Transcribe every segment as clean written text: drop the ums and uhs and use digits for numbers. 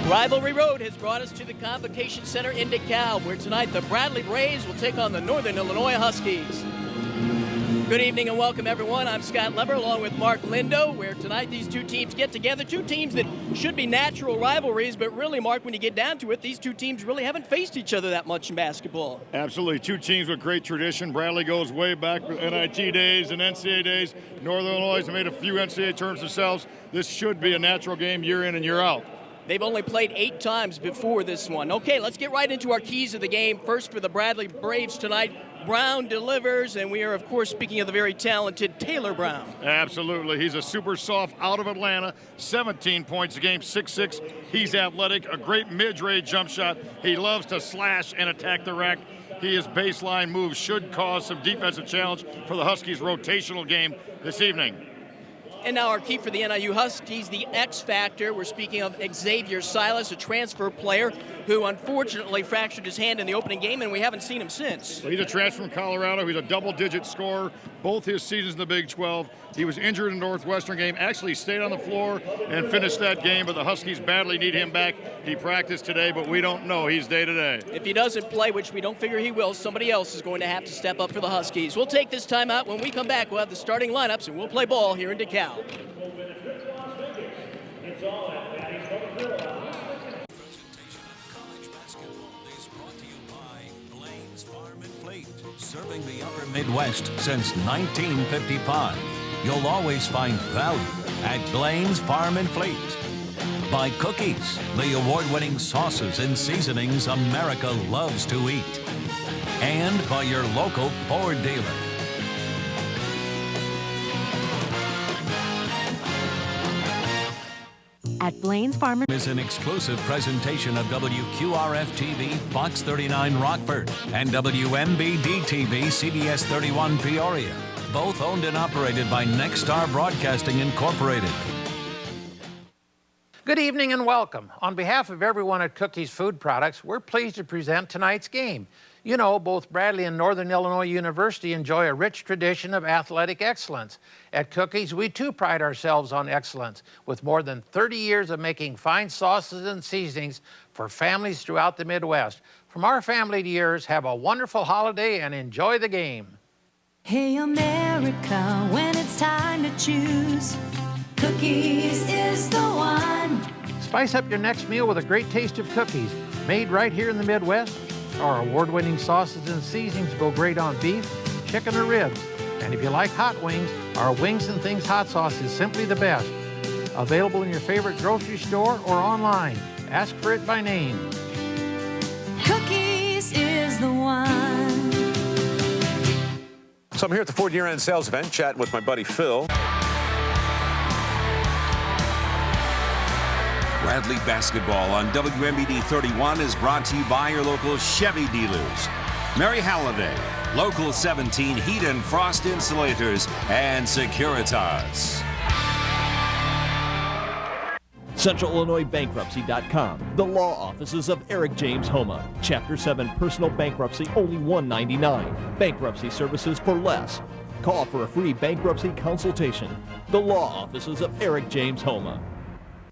Rivalry Road has brought us to the Convocation Center in DeKalb, where tonight the Bradley Braves will take on the Northern Illinois Huskies. Good evening and welcome, everyone. I'm Scott Lever along with Mark Lindo, where tonight these two teams get together. Two teams that should be natural rivalries, but really, Mark, when you get down to it, these two teams really haven't faced each other that much in basketball. Absolutely. Two teams with great tradition. Bradley goes way back with NIT days and NCAA days. Northern Illinois has made a few NCAA tournaments themselves. This should be a natural game year in and year out. They've only played 8 times before this one. Okay, let's get right into our keys of the game. First for the Bradley Braves tonight, Brown delivers, and we are, of course, speaking of the very talented Taylor Brown. Absolutely. He's a super soft out of Atlanta, 17 points a game, 6'6". He's athletic, a great mid-range jump shot. He loves to slash and attack the rack. His baseline moves should cause some defensive challenge for the Huskies' rotational game this evening. And now our key for the NIU Huskies, the X factor. We're speaking of Xavier Silas, a transfer player who unfortunately fractured his hand in the opening game, and we haven't seen him since. He's a transfer from Colorado. He's a double-digit scorer both his seasons in the Big 12. He was injured in the Northwestern game, actually stayed on the floor and finished that game, but the Huskies badly need him back. He practiced today, but we don't know. He's day-to-day. If he doesn't play, which we don't figure he will, somebody else is going to have to step up for the Huskies. We'll take this time out. When we come back, we'll have the starting lineups, and we'll play ball here in DeKalb. Serving the upper Midwest since 1955. You'll always find value at Blaine's Farm and Fleet. By Cookies, the award-winning sauces and seasonings America loves to eat. And by your local Ford dealer. At Blaine's Farm is an exclusive presentation of WQRF-TV, Fox 39 Rockford, and WMBD-TV, CBS 31 Peoria. Both owned and operated by Nexstar Broadcasting Incorporated. Good evening and welcome. On behalf of everyone at Cookies Food Products, we're pleased to present tonight's game. You know, both Bradley and Northern Illinois University enjoy a rich tradition of athletic excellence. At Cookies, we too pride ourselves on excellence, with more than 30 years of making fine sauces and seasonings for families throughout the Midwest. From our family to yours, have a wonderful holiday and enjoy the game. Hey America, when it's time to choose, Cookies is the one. Spice up your next meal with a great taste of cookies, made right here in the Midwest. Our award-winning sauces and seasonings go great on beef, chicken, or ribs. And if you like hot wings, our Wings and Things hot sauce is simply the best. Available in your favorite grocery store or online. Ask for it by name. Cookies is the one. So I'm here at the Ford year-end sales event, chatting with my buddy Phil. Bradley Basketball on WMBD 31 is brought to you by your local Chevy dealers. Mary Halliday, Local 17 Heat and Frost Insulators, and Securitas. CentralIllinoisBankruptcy.com. The law offices of Eric James Homa. Chapter 7 personal bankruptcy, only $199. Bankruptcy services for less. Call for a free bankruptcy consultation. The law offices of Eric James Homa.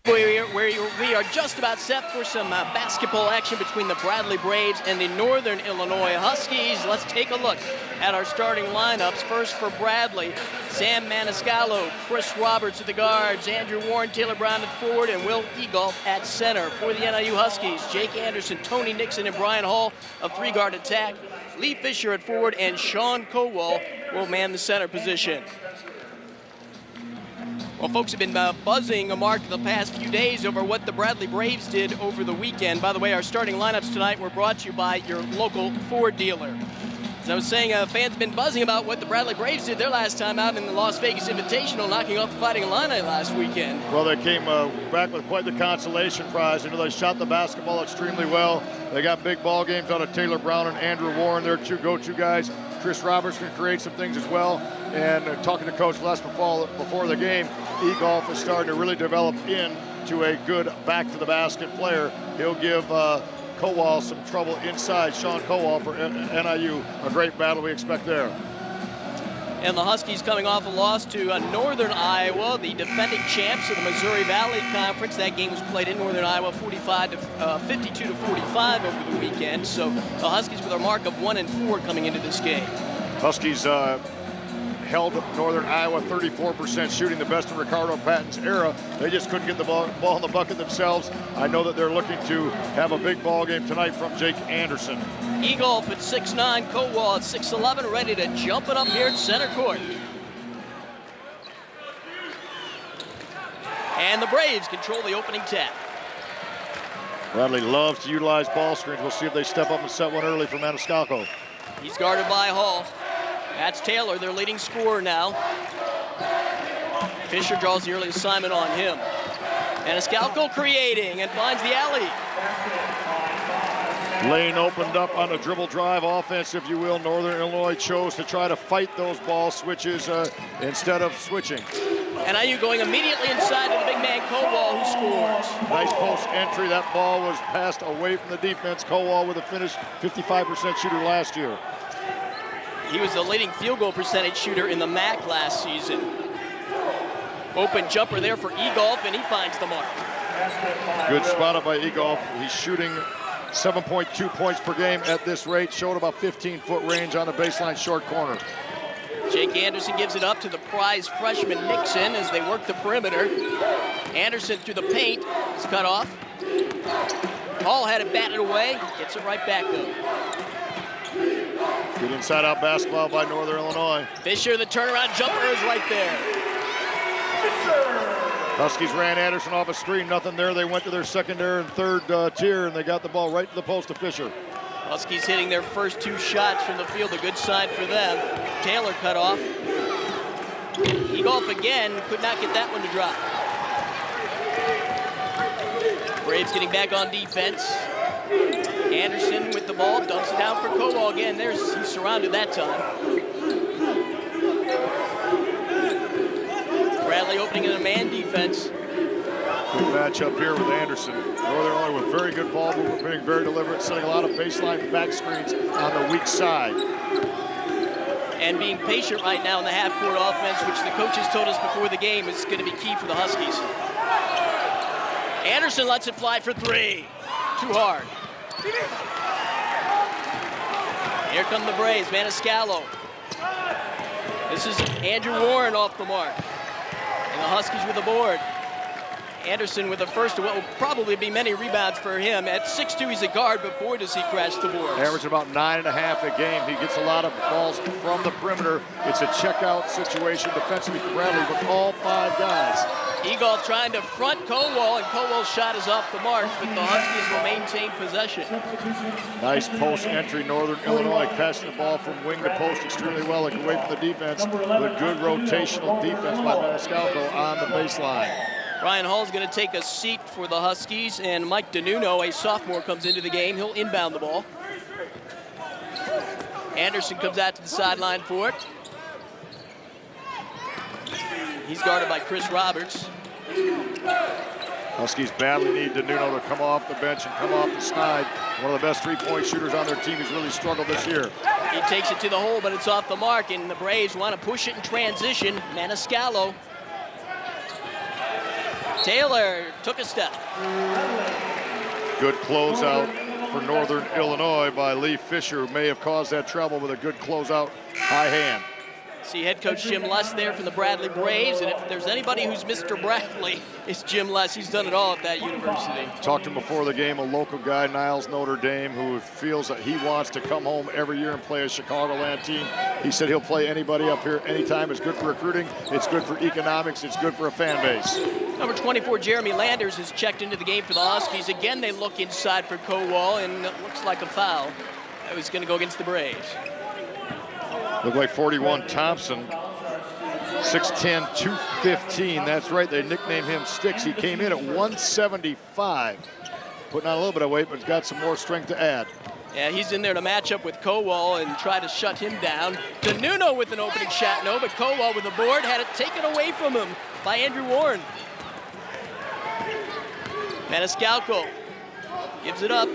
We are just about set for some basketball action between the Bradley Braves and the Northern Illinois Huskies. Let's take a look at our starting lineups. First for Bradley, Sam Maniscalco, Chris Roberts at the guards, Andrew Warren, Taylor Brown at forward, and Will Egolf at center. For the NIU Huskies, Jake Anderson, Tony Nixon, and Brian Hall of three-guard attack. Lee Fisher at forward, and Sean Kowal will man the center position. Well, folks have been buzzing, Mark, the past few days over what the Bradley Braves did over the weekend. By the way, our starting lineups tonight were brought to you by your local Ford dealer. As I was saying, fans have been buzzing about what the Bradley Braves did their last time out in the Las Vegas Invitational, knocking off the Fighting Illini last weekend. Well, they came back with quite the consolation prize. You know, they shot the basketball extremely well. They got big ball games out of Taylor Brown and Andrew Warren, their two go-to guys. Chris Roberts can create some things as well. And talking to Coach Les before the game, Egolf is starting to really develop into a good back-to-the-basket player. He'll give Kowal some trouble inside. Sean Kowal for NIU, a great battle we expect there. And the Huskies coming off a loss to Northern Iowa, the defending champs of the Missouri Valley Conference. That game was played in Northern Iowa, 52 to 45 over the weekend. So the Huskies with a mark of 1-4 coming into this game. Huskies held Northern Iowa 34% shooting, the best in Ricardo Patton's era. They just couldn't get the ball in the bucket themselves. I know that they're looking to have a big ball game tonight from Jake Anderson. Egolf at 6'9", Kowal at 6'11", ready to jump it up here at center court. And the Braves control the opening tap. Bradley loves to utilize ball screens. We'll see if they step up and set one early for Maniscalco. He's guarded by Hall. That's Taylor, their leading scorer now. Fisher draws the early assignment on him. Maniscalco creating and finds the alley. Lane opened up on a dribble drive offense, if you will. Northern Illinois chose to try to fight those ball switches instead of switching. And IU going immediately inside to the big man Kowal, who scores. Nice post entry. That ball was passed away from the defense. Kowal with a finish, 55% shooter last year. He was the leading field goal percentage shooter in the MAC last season. Open jumper there for Egolf, and he finds the mark. Good spot up by Egolf. He's shooting 7.2 points per game at this rate. Showed about 15-foot range on the baseline short corner. Jake Anderson gives it up to the prize freshman Nixon as they work the perimeter. Anderson through the paint is cut off. Hall had it batted away, gets it right back though. Good inside-out basketball by Northern Illinois. Fisher, the turnaround jumper is right there. Huskies ran Anderson off a screen, nothing there. They went to their secondary and third tier, and they got the ball right to the post to Fisher. Huskies hitting their first 2 shots from the field, a good sign for them. Taylor cut off. Egolf again, could not get that one to drop. Braves getting back on defense. Anderson with the ball, dumps it down for Kowal again. He's surrounded that time. Bradley opening in a man defense. Good matchup here with Anderson. Northern Illinois with very good ball movement, being very deliberate, setting a lot of baseline back screens on the weak side. And being patient right now in the half-court offense, which the coaches told us before the game is going to be key for the Huskies. Anderson lets it fly for 3. Too hard. Here come the Braves, Maniscalco. This is Andrew Warren off the mark. And the Huskies with the board. Anderson with the first of what will probably be many rebounds for him. At 6'2", he's a guard, but boy, does he crash the boards. Average about 9.5 a game. He gets a lot of balls from the perimeter. It's a checkout situation defensively for Bradley with all 5 guys. Egolf trying to front Kowal, and Kowal's shot is off the mark, but the Huskies will maintain possession. Nice post entry. Northern Illinois passing the ball from wing to post extremely well, like away from the defense. But good rotational defense by Maniscalco on the baseline. Ryan Hall's going to take a seat for the Huskies, and Mike DeNuno, a sophomore, comes into the game. He'll inbound the ball. Anderson comes out to the sideline for it. He's guarded by Chris Roberts. Huskies badly need DeNuno to come off the bench and come off the snide. One of the best three-point shooters on their team. He's really struggled this year. He takes it to the hole, but it's off the mark, and the Braves want to push it in transition. Maniscalco. Taylor took a step. Good closeout for Northern Illinois by Lee Fisher, who may have caused that trouble with a good closeout high hand. See head coach Jim Less there from the Bradley Braves, and if there's anybody who's Mr. Bradley, it's Jim Less. He's done it all at that university. Talked to him before the game, a local guy, Niles, Notre Dame, who feels that he wants to come home every year and play a Chicagoland team. He said he'll play anybody up here anytime. It's good for recruiting, it's good for economics, it's good for a fan base. Number 24, Jeremy Landers, has checked into the game for the Huskies. Again, they look inside for Kowal, and it looks like a foul. That was going to go against the Braves. Looked like 41 Thompson, 6'10", 215. That's right, they nicknamed him Sticks. He came in at 175, putting on a little bit of weight, but got some more strength to add. Yeah, he's in there to match up with Kowal and try to shut him down. DeNuno with an opening shot, no, but Kowal with the board had it taken away from him by Andrew Warren. Maniscalco gives it up.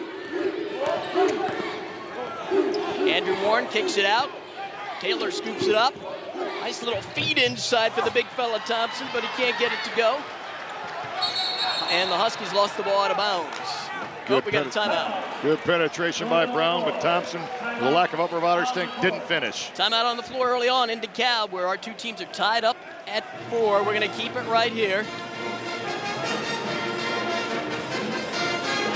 Andrew Warren kicks it out. Taylor scoops it up. Nice little feed inside for the big fella Thompson, but he can't get it to go. And the Huskies lost the ball out of bounds. We got a timeout. Good penetration by Brown, but Thompson, the lack of upper body strength, didn't finish. Timeout on the floor early on in DeKalb, where our two teams are tied up at 4. We're going to keep it right here.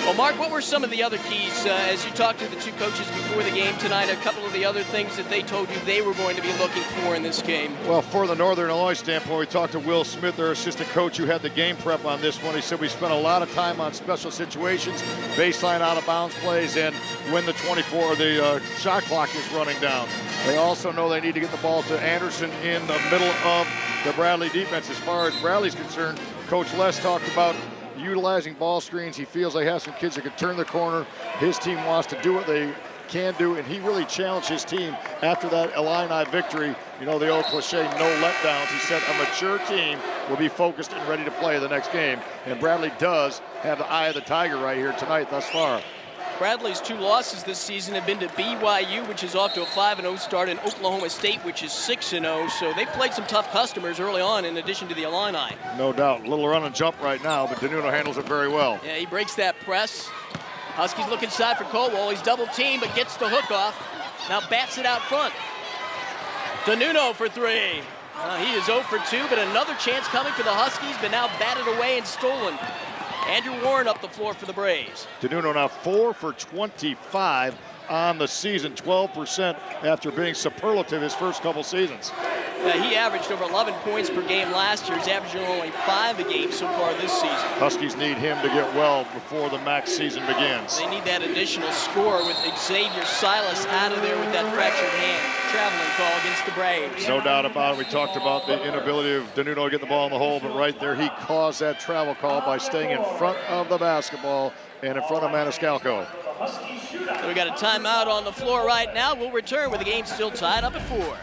Well, Mark, what were some of the other keys as you talked to the two coaches before the game tonight? A couple of the other things that they told you they were going to be looking for in this game. Well, for the Northern Illinois standpoint, we talked to Will Smith, their assistant coach, who had the game prep on this one. He said we spent a lot of time on special situations, baseline out-of-bounds plays, and when the shot clock is running down. They also know they need to get the ball to Anderson in the middle of the Bradley defense. As far as Bradley's concerned, Coach Les talked about utilizing ball screens. He feels they have some kids that can turn the corner. His team wants to do what they can do, and he really challenged his team after that Illini victory. You know, the old cliche, no letdowns. He said a mature team will be focused and ready to play the next game, and Bradley does have the eye of the tiger right here tonight thus far. Bradley's 2 losses this season have been to BYU, which is off to a 5-0 start, and Oklahoma State, which is 6-0. So they played some tough customers early on in addition to the Illini. No doubt. Little run and jump right now, but DeNuno handles it very well. Yeah, he breaks that press. Huskies look inside for Colwell. He's double teamed, but gets the hook off. Now bats it out front. DeNuno for 3. He is 0 for 2, but another chance coming for the Huskies, but now batted away and stolen. Andrew Warren up the floor for the Braves. DeNuno now 4 for 25 on the season, 12% after being superlative his first couple seasons. He averaged over 11 points per game last year. He's averaging only 5 a game so far this season. Huskies need him to get well before the max season begins. They need that additional score with Xavier Silas out of there with that fractured hand. Traveling call against the Braves. No doubt about it. We talked about the inability of DeNuno to get the ball in the hole, but right there he caused that travel call by staying in front of the basketball and in front of Maniscalco. So we got a timeout on the floor right now. We'll return with the game still tied up at 4.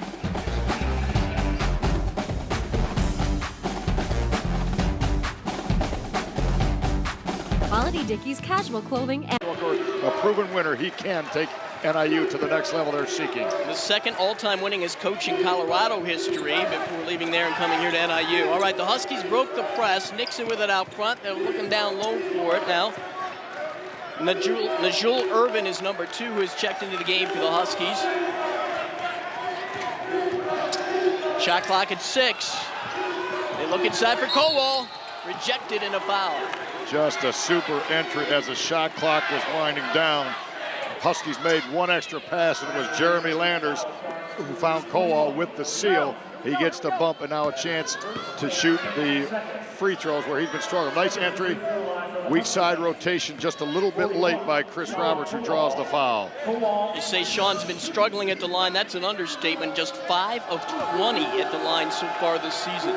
Quality Dickies casual clothing and A proven winner, he can take NIU to the next level they're seeking. The second all-time winningest coach in Colorado history before leaving there and coming here to NIU. All right, the Huskies broke the press. Nixon with it out front. They're looking down low for it now. Najul Irvin is number 2, who has checked into the game for the Huskies. Shot clock at 6. They look inside for Colwell. Rejected in a foul. Just a super entry as the shot clock was winding down. Huskies made one extra pass, and it was Jeremy Landers who found Colwell with the seal. He gets the bump, and now a chance to shoot the free throws where he's been struggling. Nice entry. Weak side rotation just a little bit late by Chris Roberts, who draws the foul. You say Sean's been struggling at the line. That's an understatement. Just 5 of 20 at the line so far this season.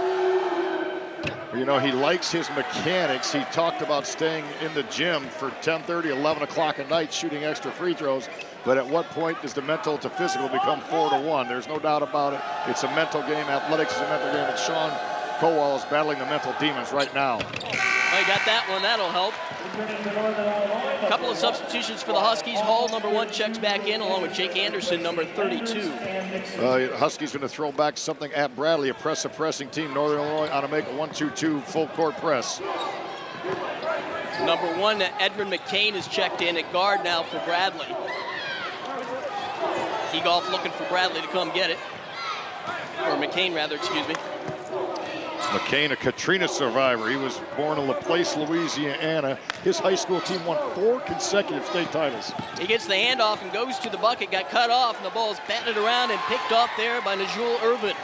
You know, he likes his mechanics. He talked about staying in the gym for 10:30, 11 o'clock at night, shooting extra free throws. But at what point does the mental to physical become 4-1? There's no doubt about it. It's a mental game. Athletics is a mental game. And Sean Colwell is battling the mental demons right now. Oh, you got that one. That'll help. A couple of substitutions for the Huskies. Hall, number 1, checks back in, along with Jake Anderson, number 32. Huskies going to throw back something at Bradley, a pressing team. Northern Illinois on to make a 1-2-2 full court press. Number 1, Edmund McCain is checked in at guard now for Bradley. Egoff looking for Bradley to come get it. Or McCain, rather, excuse me. McCain, a Katrina survivor. He was born in LaPlace, Louisiana. His high school team won 4 consecutive state titles. He gets the handoff and goes to the bucket, got cut off, and the ball is batted around and picked off there by Najul Irvin.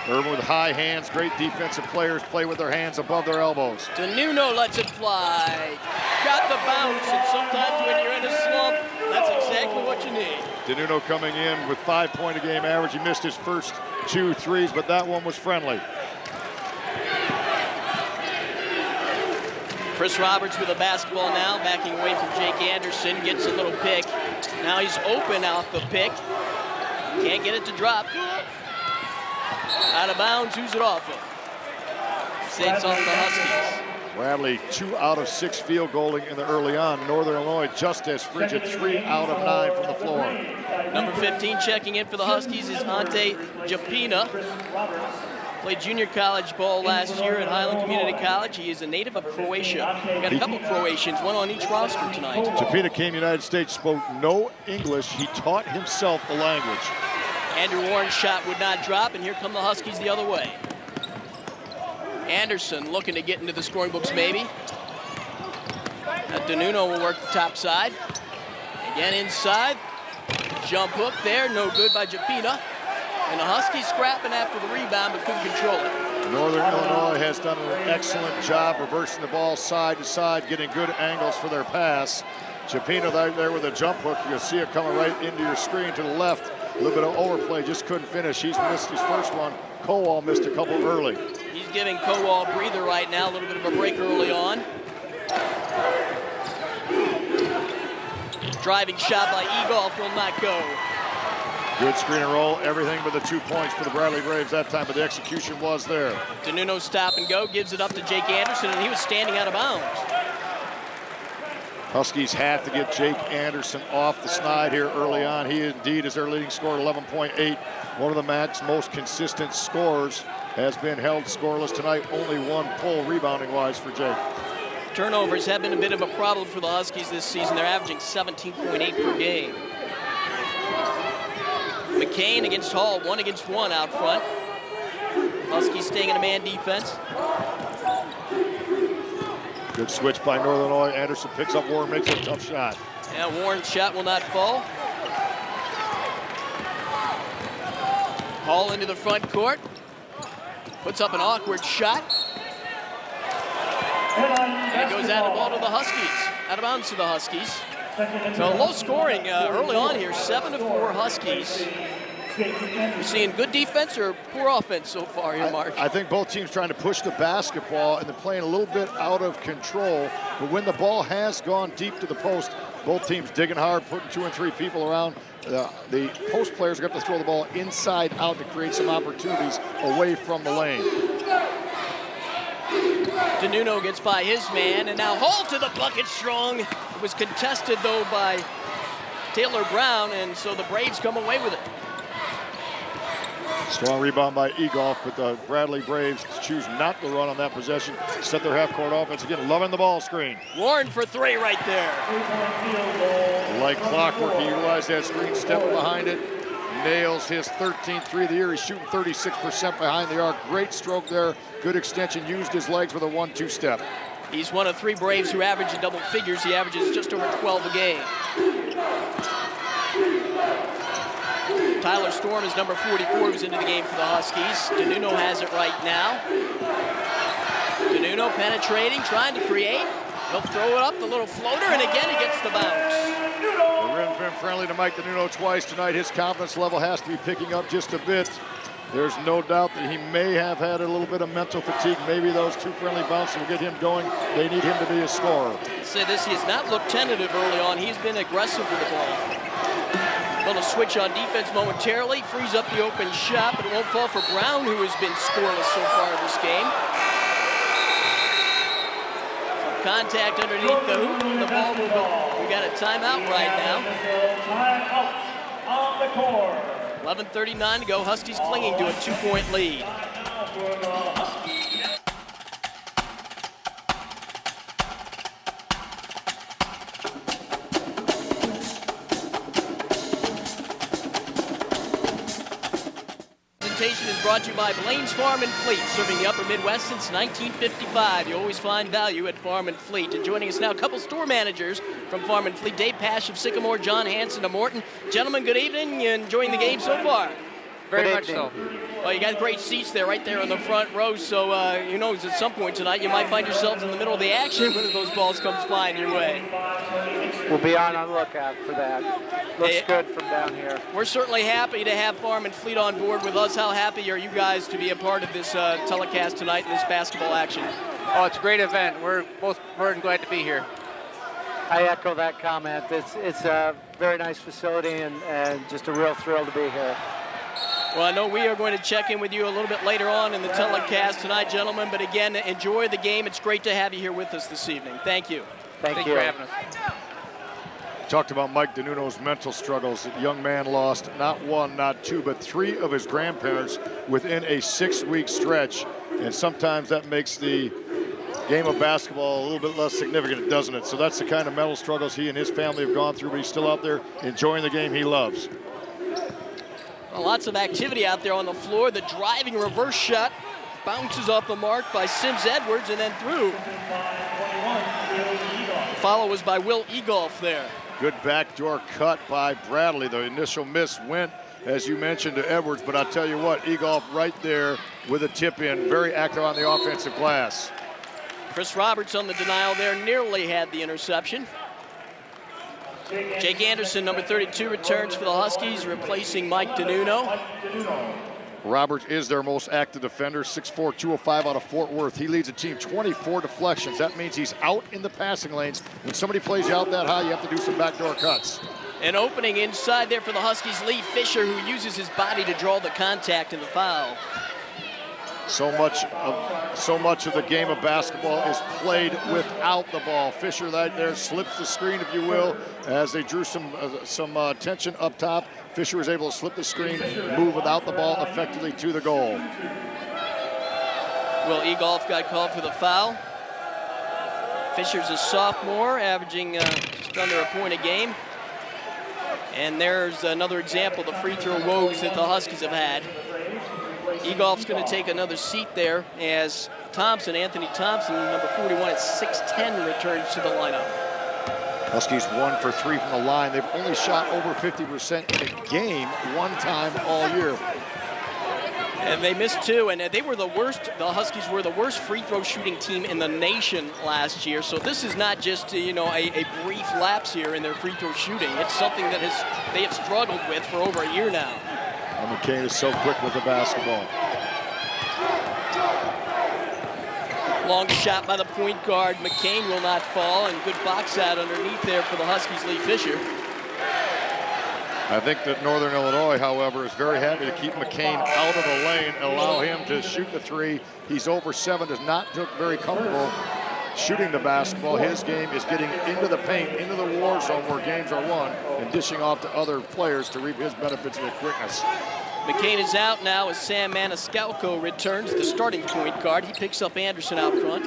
Irvin with high hands. Great defensive players play with their hands above their elbows. DeNuno lets it fly. Got the bounce, and sometimes when you're in a slump, that's exactly what you need. DeNuno coming in with 5-point-a-game average. He missed his first 2 threes, but that one was friendly. Chris Roberts with a basketball now, backing away from Jake Anderson, gets a little pick. Now he's open off the pick. Can't get it to drop. Out of bounds, who's it off of? Say it's off the Huskies. Bradley 2 out of 6 field goaling in the early on. Northern Illinois just as frigid, 3 out of 9 from the floor. Number 15 checking in for the Huskies is Ante Japina. Played junior college ball last year at Highland Community College. He is a native of Croatia. We got a couple Croatians, one on each roster tonight. Japina came to the United States, spoke no English. He taught himself the language. Andrew Warren's shot would not drop, and here come the Huskies the other way. Anderson looking to get into the scoring books maybe. DeNuno will work the top side. Again inside. Jump hook there, no good by Japina. And the Huskies scrapping after the rebound, but couldn't control it. Northern Illinois has done an excellent job reversing the ball side to side, getting good angles for their pass. Japina there with a jump hook. You'll see it coming right into your screen to the left. A little bit of overplay, just couldn't finish. He's missed his first one. Kowal missed a couple early. He's giving Kowal a breather right now, a little bit of a break early on. Driving shot by Egolf will not go. Good screen and roll, everything but the 2 points for the Bradley Braves that time, but the execution was there. DeNuno stop and go, gives it up to Jake Anderson, and he was standing out of bounds. Huskies have to get Jake Anderson off the snide here early on. He indeed is their leading scorer, 11.8. One of the MAC's most consistent scorers, has been held scoreless tonight. Only 1 pull rebounding-wise for Jake. Turnovers have been a bit of a problem for the Huskies this season. They're averaging 17.8 per game. McCain against Hall, 1 against 1 out front. Huskies staying in a man defense. Good switch by Northern Illinois. Anderson picks up Warren, makes a tough shot. Yeah, Warren's shot will not fall. Hall into the front court. Puts up an awkward shot. And it goes out of ball to the Huskies. Out of bounds to the Huskies. So low scoring early on here, 7-4 Huskies. You're seeing good defense or poor offense so far here, Mark? I think both teams trying to push the basketball and they're playing a little bit out of control. But when the ball has gone deep to the post, both teams digging hard, putting 2 and 3 people around. The post players are going to have to throw the ball inside out to create some opportunities away from the lane. DeNuno gets by his man, and now Hall to the bucket strong. It was contested, though, by Taylor Brown, and so the Braves come away with it. Strong rebound by Egolf, but the Bradley Braves choose not to run on that possession. Set their half-court offense again, loving the ball screen. Warren for 3 right there. Like clockwork, he utilized that screen, stepping behind it. Nails his 13th 3 of the year. He's shooting 36% behind the arc. Great stroke there. Good extension. Used his legs with a 1-2 step. He's one of 3 Braves who average in double figures. He averages just over 12 a game. Tyler Storm is number 44, who's into the game for the Huskies. DeNuno has it right now. DeNuno penetrating, trying to create. He'll throw it up, the little floater, and again he gets the bounce. The rim's been friendly to Mike DeNuno twice tonight. His confidence level has to be picking up just a bit. There's no doubt that he may have had a little bit of mental fatigue. Maybe those 2 friendly bounces will get him going. They need him to be a scorer. Say this, he has not looked tentative early on. He's been aggressive with the ball. Little switch on defense momentarily, frees up the open shot, but it won't fall for Brown, who has been scoreless so far in this game. Some contact underneath the hoop, and the ball will go. We got a timeout right now. Timeout on the court. 11:39 to go. Huskies clinging to a 2-point lead. Presentation is brought to you by Blaine's Farm and Fleet, serving the upper Midwest since 1955. You always find value at Farm and Fleet. And joining us now, a couple store managers from Farm and Fleet, Dave Pash of Sycamore, John Hanson of Morton. Gentlemen, good evening. You enjoying the game so far? Very much so. Well, you got great seats there, right there on the front row, so you know at some point tonight you might find yourselves in the middle of the action when those balls come flying your way. We'll be on the lookout for that. Looks good from down here. We're certainly happy to have Farm and Fleet on board with us. How happy are you guys to be a part of this telecast tonight in this basketball action? Oh, it's a great event. We're both more than glad to be here. I echo that comment. It's a very nice facility and just a real thrill to be here. Well, I know we are going to check in with you a little bit later on in the telecast tonight, gentlemen. But again, enjoy the game. It's great to have you here with us this evening. Thank you. Thank you for having us. Talked about Mike DeNuno's mental struggles. The young man lost not one, not two, but 3 of his grandparents within a 6-week stretch. And sometimes that makes the game of basketball a little bit less significant, doesn't it? So that's the kind of mental struggles he and his family have gone through, but he's still out there enjoying the game he loves. Well, lots of activity out there on the floor. The driving reverse shot bounces off the mark by Sims Edwards and then through. The follow was by Will Egolf there. Good backdoor cut by Bradley. The initial miss went, as you mentioned, to Edwards, but I'll tell you what, Egolf right there with a tip in, very active on the offensive glass. Chris Roberts on the denial there, nearly had the interception. Jake Anderson, number 32, returns for the Huskies, replacing Mike DeNuno. Roberts is their most active defender, 6'4", 205 out of Fort Worth. He leads the team 24 deflections. That means he's out in the passing lanes. When somebody plays you out that high, you have to do some backdoor cuts. An opening inside there for the Huskies, Lee Fisher, who uses his body to draw the contact and the foul. So much of the game of basketball is played without the ball. Fisher right there slips the screen, if you will, as they drew some tension up top. Fisher was able to slip the screen, move without the ball effectively to the goal. Will Egolf got called for the foul. Fisher's a sophomore, averaging just under a point a game. And there's another example of the free throw woes that the Huskies have had. Egolf's going to take another seat there as Anthony Thompson, number 41 at 6'10", returns to the lineup. Huskies 1 for 3 from the line. They've only shot over 50% in a game one time all year. And they missed 2, and they were the worst. The Huskies were the worst free throw shooting team in the nation last year. So this is not just a brief lapse here in their free throw shooting. It's something that they have struggled with for over a year now. And McCain is so quick with the basketball. Long shot by the point guard. McCain will not fall, and good box out underneath there for the Huskies, Lee Fisher. I think that Northern Illinois, however, is very happy to keep McCain out of the lane, allow him to shoot the 3. He's over 7, does not look very comfortable shooting the basketball. His game is getting into the paint, into the war zone where games are won, and dishing off to other players to reap his benefits with quickness. McCain is out now as Sam Maniscalco returns, the starting point guard. He picks up Anderson out front.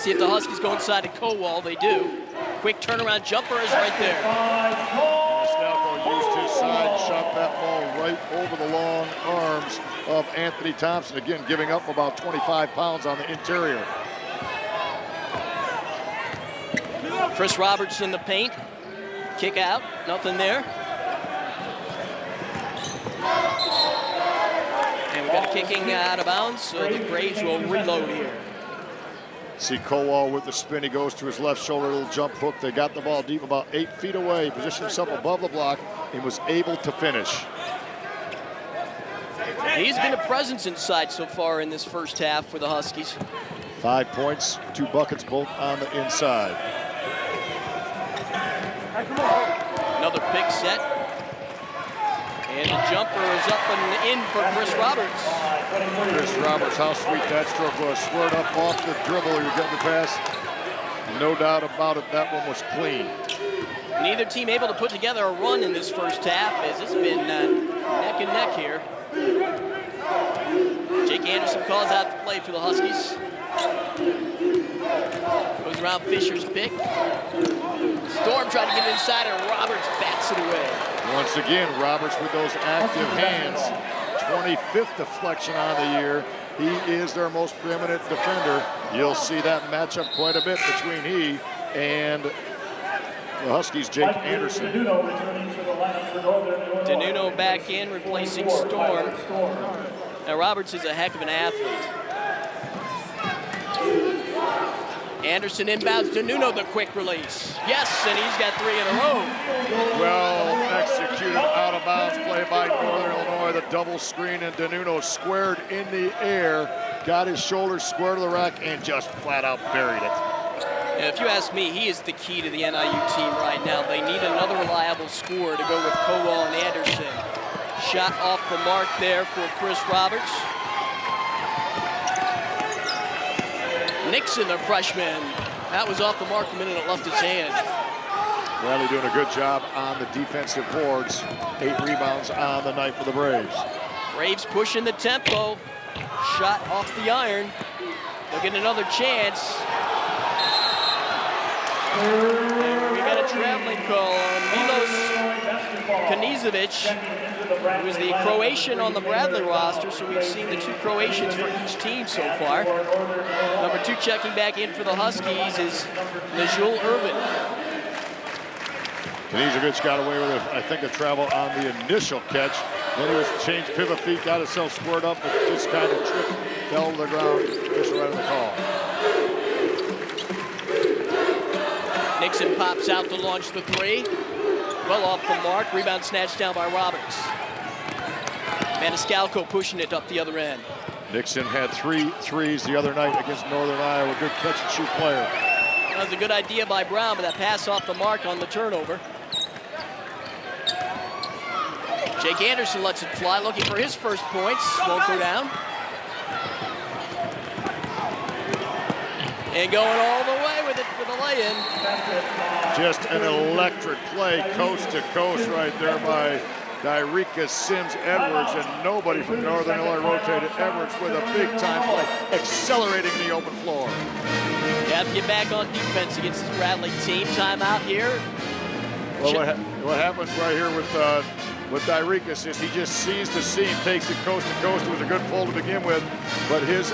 See if the Huskies go inside to Kowal. They do. Quick turnaround jumper is right there. Maniscalco used his side, shot that ball right over the long arms of Anthony Thompson. Again, giving up about 25 pounds on the interior. Chris Roberts in the paint. Kick out, nothing there. And we've got a kicking out of bounds, so the Braves will reload here. See Kowal with the spin. He goes to his left shoulder, little jump hook. They got the ball deep about 8 feet away, positioned himself above the block, and was able to finish. He's been a presence inside so far in this first half for the Huskies. 5 points, 2 buckets, both on the inside. Another pick set. And the jumper is up and in for Chris Roberts. Chris Roberts, how sweet that stroke was. Squared up off the dribble. He was getting the pass. No doubt about it, that one was clean. Neither team able to put together a run in this first half, as it's been neck and neck here. Jake Anderson calls out the play for the Huskies. Goes around Fisher's pick. Storm tried to get it inside, and Roberts bats it away. Once again, Roberts with those active hands. 25th deflection on the year. He is their most preeminent defender. You'll see that matchup quite a bit between he and the Huskies' Jake Anderson. DeNuno back in, replacing Storm. Now, Roberts is a heck of an athlete. Anderson inbounds DeNuno, the quick release. Yes, and he's got 3 in a row. Well executed out of bounds play by Northern Illinois. The double screen, and DeNuno squared in the air, got his shoulders square to the rack, and just flat out buried it. And if you ask me, he is the key to the NIU team right now. They need another reliable scorer to go with Kowal and Anderson. Shot off the mark there for Chris Roberts. Nixon, the freshman. That was off the mark the minute it left his hand. Bradley doing a good job on the defensive boards. 8 rebounds on the night for the Braves. Braves pushing the tempo. Shot off the iron. They'll get another chance. And we got a traveling call on Milos Kanizovic, who is the Croatian on the Bradley roster, so we've seen the 2 Croatians for each team so far. Number 2 checking back in for the Huskies is Najul Irvin. Kanizovic got away with, I think, a travel on the initial catch. Then he was changed pivot feet, got himself squared up, but just kind of tripped, fell to the ground, official right on the call. Nixon pops out to launch the 3. Well off the mark. Rebound snatched down by Roberts. Maniscalco pushing it up the other end. Nixon had 3 threes the other night against Northern Iowa. Good catch and shoot player. That was a good idea by Brown, but that pass off the mark on the turnover. Jake Anderson lets it fly, looking for his first points. Won't go down. And going all the way with it for the lay-in. Just an electric play, coast to coast right there by Dyreka Sims Edwards, and nobody from Northern Illinois rotated. Edwards with a big-time play, accelerating the open floor. You have to get back on defense against this Bradley team. Timeout here. Well, what happens right here with Dyreka is he just sees the seam, takes it coast to coast. It was a good pull to begin with, but his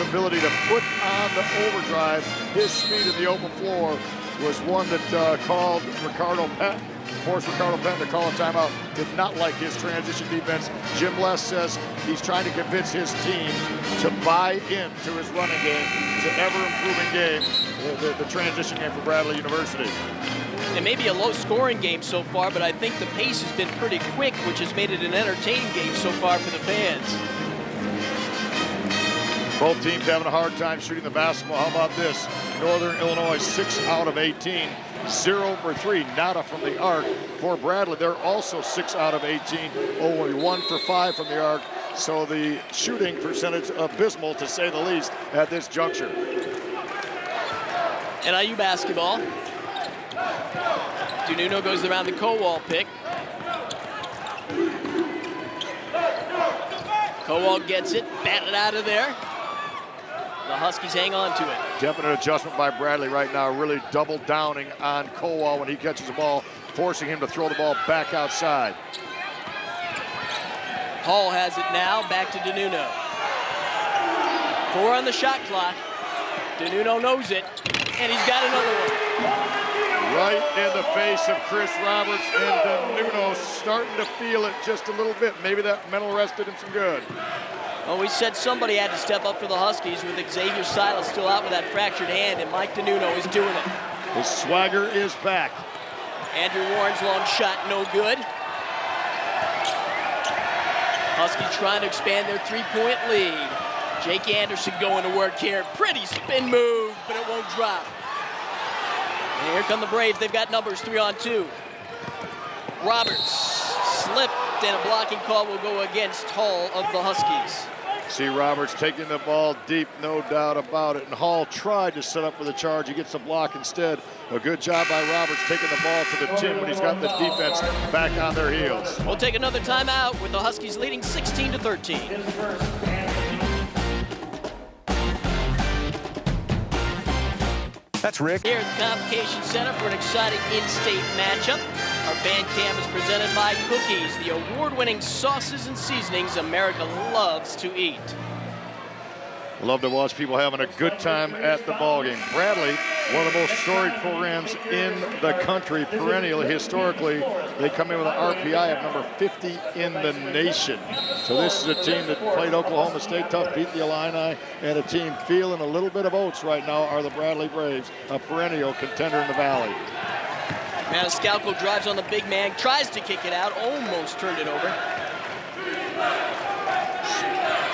ability to put on the overdrive, his speed in the open floor was one that called Ricardo Patton, forced Ricardo Patton to call a timeout. Did not like his transition defense. Jim Les says he's trying to convince his team to buy into his running game. It's an ever-improving game, the transition game for Bradley University. It may be a low-scoring game so far, but I think the pace has been pretty quick, which has made it an entertaining game so far for the fans. Both teams having a hard time shooting the basketball. How about this? Northern Illinois 6 out of 18, 0 for 3, nada from the arc. For Bradley, they're also 6 out of 18, only 1 for 5 from the arc. So the shooting percentage abysmal, to say the least, at this juncture. NIU basketball. DeNuno goes around the Kowal pick. Kowal gets it, batted out of there. The Huskies hang on to it. Definite adjustment by Bradley right now, really double downing on Kowal when he catches the ball, forcing him to throw the ball back outside. Hall has it now, back to DeNuno. 4 on the shot clock. DeNuno knows it, and he's got another one. Right in the face of Chris Roberts, and DeNuno starting to feel it just a little bit. Maybe that mental rest did him some good. Well, we said somebody had to step up for the Huskies with Xavier Silas still out with that fractured hand, and Mike DeNuno is doing it. His swagger is back. Andrew Warren's long shot, no good. Huskies trying to expand their 3-point lead. Jake Anderson going to work here. Pretty spin move, but it won't drop. And here come the Braves. They've got numbers 3-on-2. Roberts slipped, and a blocking call will go against Hall of the Huskies. See Roberts taking the ball deep, no doubt about it. And Hall tried to set up for the charge. He gets a block instead. A good job by Roberts taking the ball to the tin when he's got the defense back on their heels. We'll take another timeout with the Huskies leading 16-13. That's Rick. Here at the Convocation Center for an exciting in-state matchup. Our fan cam is presented by Cookies, the award-winning sauces and seasonings America loves to eat. Love to watch people having a good time at the ballgame. Bradley, one of the most storied programs in the country, perennially, historically. They come in with an RPI of number 50 in the nation. So this is a team that played Oklahoma State tough, beat the Illini, and a team feeling a little bit of oats right now are the Bradley Braves, a perennial contender in the Valley. Maniscalco drives on the big man, tries to kick it out, almost turned it over.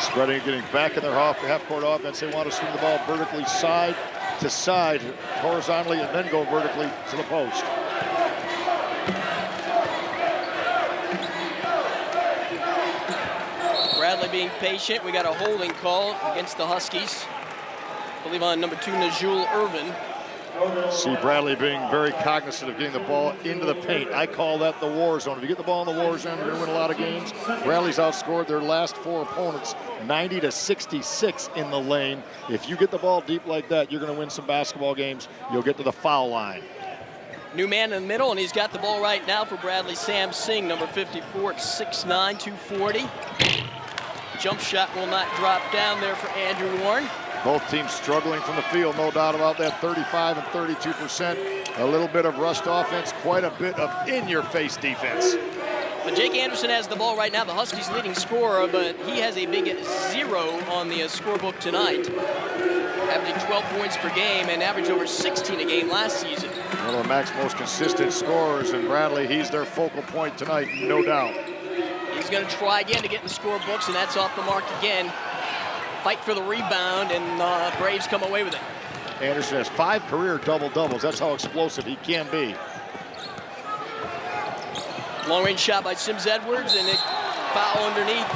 Spreading, getting back in their half-court offense. They want to swing the ball vertically side to side, horizontally, and then go vertically to the post. Bradley being patient. We got a holding call against the Huskies. I believe on number 2, Najul Irvin. See Bradley being very cognizant of getting the ball into the paint. I call that the war zone. If you get the ball in the war zone, you're going to win a lot of games. Bradley's outscored their last 4 opponents 90-66 in the lane. If you get the ball deep like that, you're going to win some basketball games. You'll get to the foul line. New man in the middle, and he's got the ball right now for Bradley. Sam Singh, number 54, 6'9", 240. Jump shot will not drop down there for Andrew Warren. Both teams struggling from the field, no doubt about that. 35 and 32%. A little bit of rushed offense, quite a bit of in-your-face defense. But Jake Anderson has the ball right now, the Huskies' leading scorer, but he has a big 0 on the scorebook tonight. Averaging 12 points per game and averaged over 16 a game last season. One of the MAC's most consistent scorers, and Bradley, he's their focal point tonight, no doubt. He's going to try again to get in the scorebooks, and that's off the mark again. Fight for the rebound, and Braves come away with it. Anderson has 5 career double-doubles. That's how explosive he can be. Long-range shot by Sims Edwards, and a foul underneath.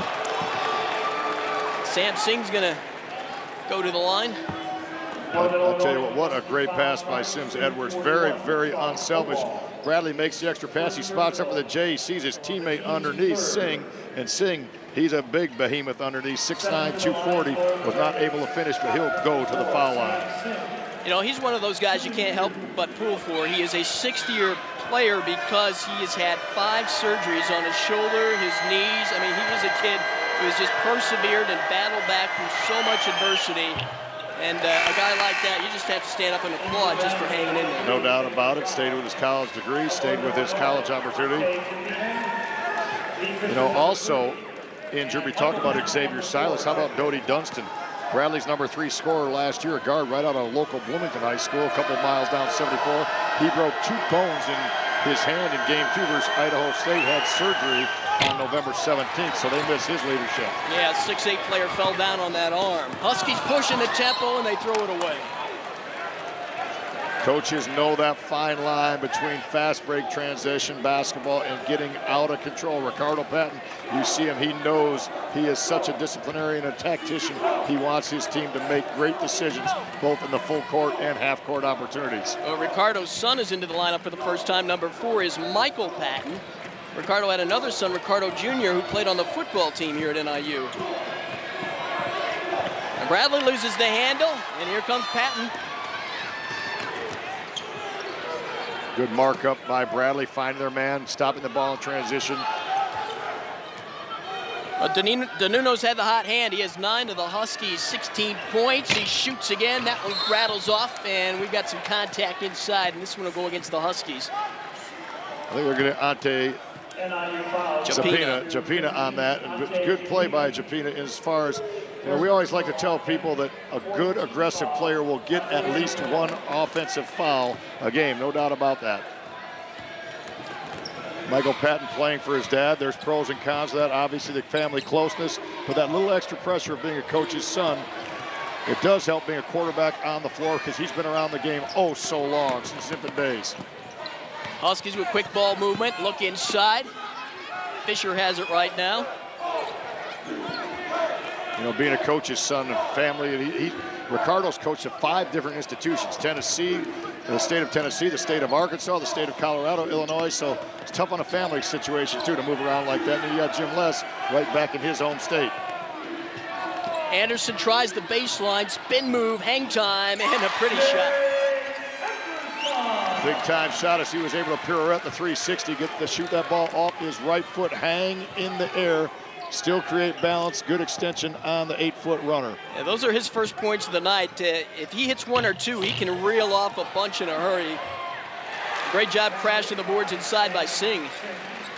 Sam Singh's going to go to the line. I'll tell you what a great pass by Sims Edwards. Very, very unselfish. Bradley makes the extra pass. He spots up for the J. He sees his teammate underneath, Singh, and Singh, he's a big behemoth underneath, 6'9", 240, was not able to finish, but he'll go to the foul line. You know, he's one of those guys you can't help but pull for. He is a 6th-year player because he has had 5 surgeries on his shoulder, his knees. I mean, he was a kid who has just persevered and battled back through so much adversity. And a guy like that, you just have to stand up and applaud just for hanging in there. No doubt about it. Stayed with his college degree, stayed with his college opportunity. You know, also injured, we talked about Xavier Silas. How about Dodie Dunston? Bradley's number 3 scorer last year, a guard right out of local Bloomington High School, a couple of miles down 74. He broke 2 bones in his hand in game 2 versus Idaho State, had surgery on November 17th, so they miss his leadership. Yeah, 6'8" player fell down on that arm. Huskies pushing the tempo, and they throw it away. Coaches know that fine line between fast break transition basketball and getting out of control. Ricardo Patton, you see him, he knows he is such a disciplinarian and a tactician. He wants his team to make great decisions, both in the full court and half court opportunities. Ricardo's son is into the lineup for the first time. Number 4 is Michael Patton. Ricardo had another son, Ricardo Jr., who played on the football team here at NIU. And Bradley loses the handle, and here comes Patton. Good markup by Bradley, finding their man, stopping the ball in transition. But Danuno's had the hot hand. He has 9 of the Huskies, 16 points. He shoots again. That one rattles off, and we've got some contact inside, and this one will go against the Huskies. I think we're going to Ante Japina on that. And good play by Japina as far as, you know, we always like to tell people that a good aggressive player will get at least 1 offensive foul a game, no doubt about that. Michael Patton playing for his dad. There's pros and cons to that. Obviously the family closeness, but that little extra pressure of being a coach's son, it does help being a quarterback on the floor because he's been around the game oh so long, since infant days. Huskies with quick ball movement, look inside. Fisher has it right now. You know, being a coach's son and family, Ricardo's coached at 5 different institutions: Tennessee, the state of Tennessee, the state of Arkansas, the state of Colorado, Illinois. So it's tough on a family situation too to move around like that. And you got Jim Les right back in his home state. Anderson tries the baseline, spin move, hang time, and a pretty shot. Big time shot as he was able to pirouette the 360, get to shoot that ball off his right foot, hang in the air, still create balance, good extension on the 8-foot runner. Yeah, those are his first points of the night. If he hits 1 or 2, he can reel off a bunch in a hurry. Great job crashing the boards inside by Singh.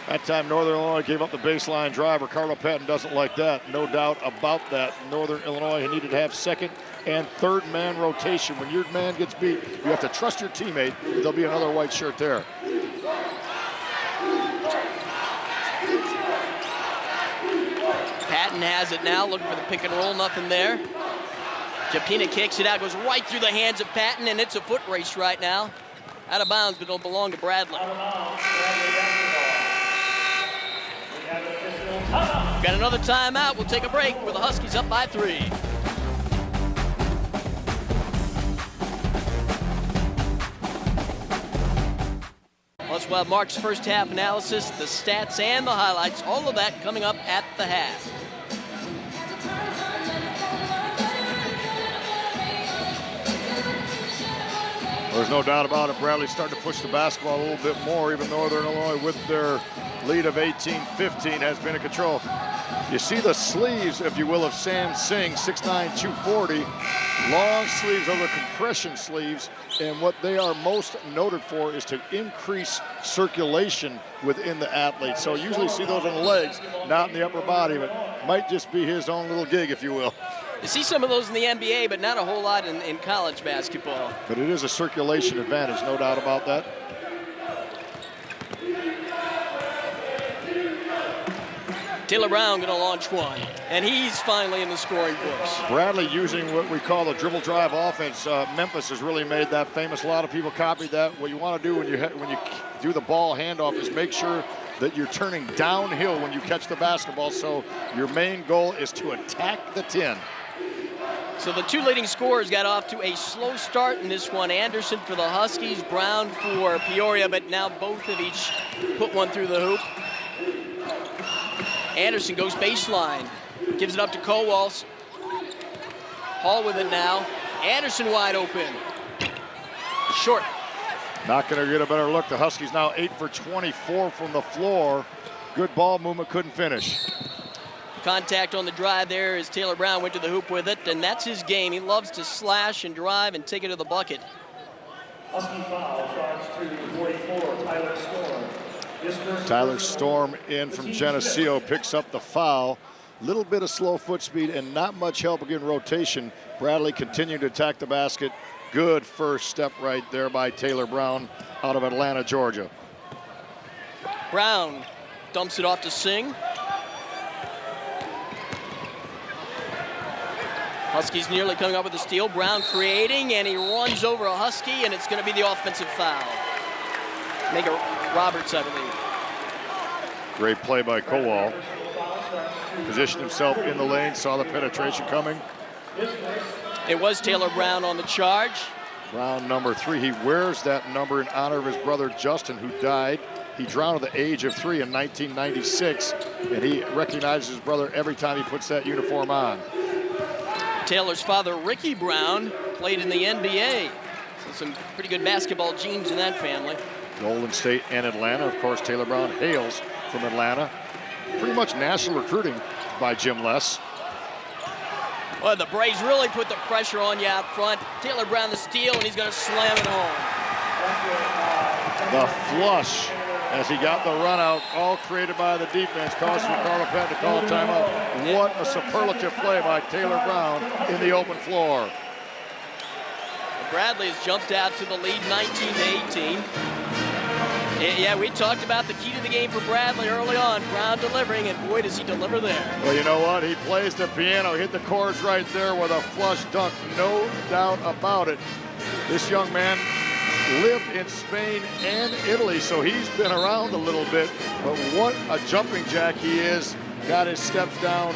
That time Northern Illinois gave up the baseline drive. Ricardo Patton doesn't like that, no doubt about that. Northern Illinois, he needed to have 2nd and 3rd man rotation. When your man gets beat, you have to trust your teammate. There'll be another white shirt there. Patton has it now, looking for the pick and roll, nothing there. Japina kicks it out, goes right through the hands of Patton, and it's a foot race right now. Out of bounds, but it'll belong to Bradley. Out of bounds, Bradley basketball. We have an official timeout. Got another timeout. We'll take a break with the Huskies up by 3. Plus, we'll have Mark's first half analysis, the stats and the highlights, all of that coming up at the half. There's no doubt about it. Bradley's starting to push the basketball a little bit more. Even Northern Illinois, with their lead of 18-15, has been in control. You see the sleeves, if you will, of Sam Singh, 6'9", 240. Long sleeves are the compression sleeves, and what they are most noted for is to increase circulation within the athlete. So usually see those on the legs, not in the upper body, but might just be his own little gig, if you will. You see some of those in the NBA, but not a whole lot in college basketball. But it is a circulation advantage, no doubt about that. Taylor Brown going to launch one, and he's finally in the scoring books. Bradley using what we call the dribble drive offense. Memphis has really made that famous. A lot of people copied that. What you want to do when you do the ball handoff is make sure that you're turning downhill when you catch the basketball. So your main goal is to attack the 10. So the two leading scorers got off to a slow start in this one. Anderson for the Huskies, Brown for Peoria, but now both have each put one through the hoop. Anderson goes baseline, gives it up to Kowals. Hall with it now. Anderson wide open. Short. Not going to get a better look. The Huskies now 8 for 24 from the floor. Good ball movement, couldn't finish. Contact on the drive there as Taylor Brown went to the hoop with it, and that's his game. He loves to slash and drive and take it to the bucket. Husky foul starts to 44, Tyler Storm. Tyler Storm in from Geneseo picks up the foul. Little bit of slow foot speed and not much help again rotation. Bradley continued to attack the basket. Good first step right there by Taylor Brown out of Atlanta, Georgia. Brown dumps it off to Singh. Huskies nearly coming up with a steal. Brown creating, and he runs over a Husky, and it's going to be the offensive foul. Make it Roberts, I believe. Great play by Kowal. Positioned himself in the lane, saw the penetration coming. It was Taylor Brown on the charge. Brown, number 3. He wears that number in honor of his brother Justin, who died. He drowned at the age of 3 in 1996, and he recognizes his brother every time he puts that uniform on. Taylor's father, Ricky Brown, played in the NBA. So some pretty good basketball genes in that family. Golden State and Atlanta. Of course, Taylor Brown hails from Atlanta. Pretty much national recruiting by Jim Les. Well, the Braves really put the pressure on you out front. Taylor Brown the steal, and he's going to slam it home. The flush as he got the run out, all created by the defense, caused Ricardo Patton to call a timeout. What a superlative play by Taylor Brown in the open floor. Bradley has jumped out to the lead 19-18. Yeah, we talked about the key to the game for Bradley early on. Brown delivering, and boy, does he deliver there. Well, you know what? He plays the piano, hit the chords right there with a flush dunk, no doubt about it. This young man lived in Spain and Italy, so he's been around a little bit, but what a jumping jack he is. Got his steps down,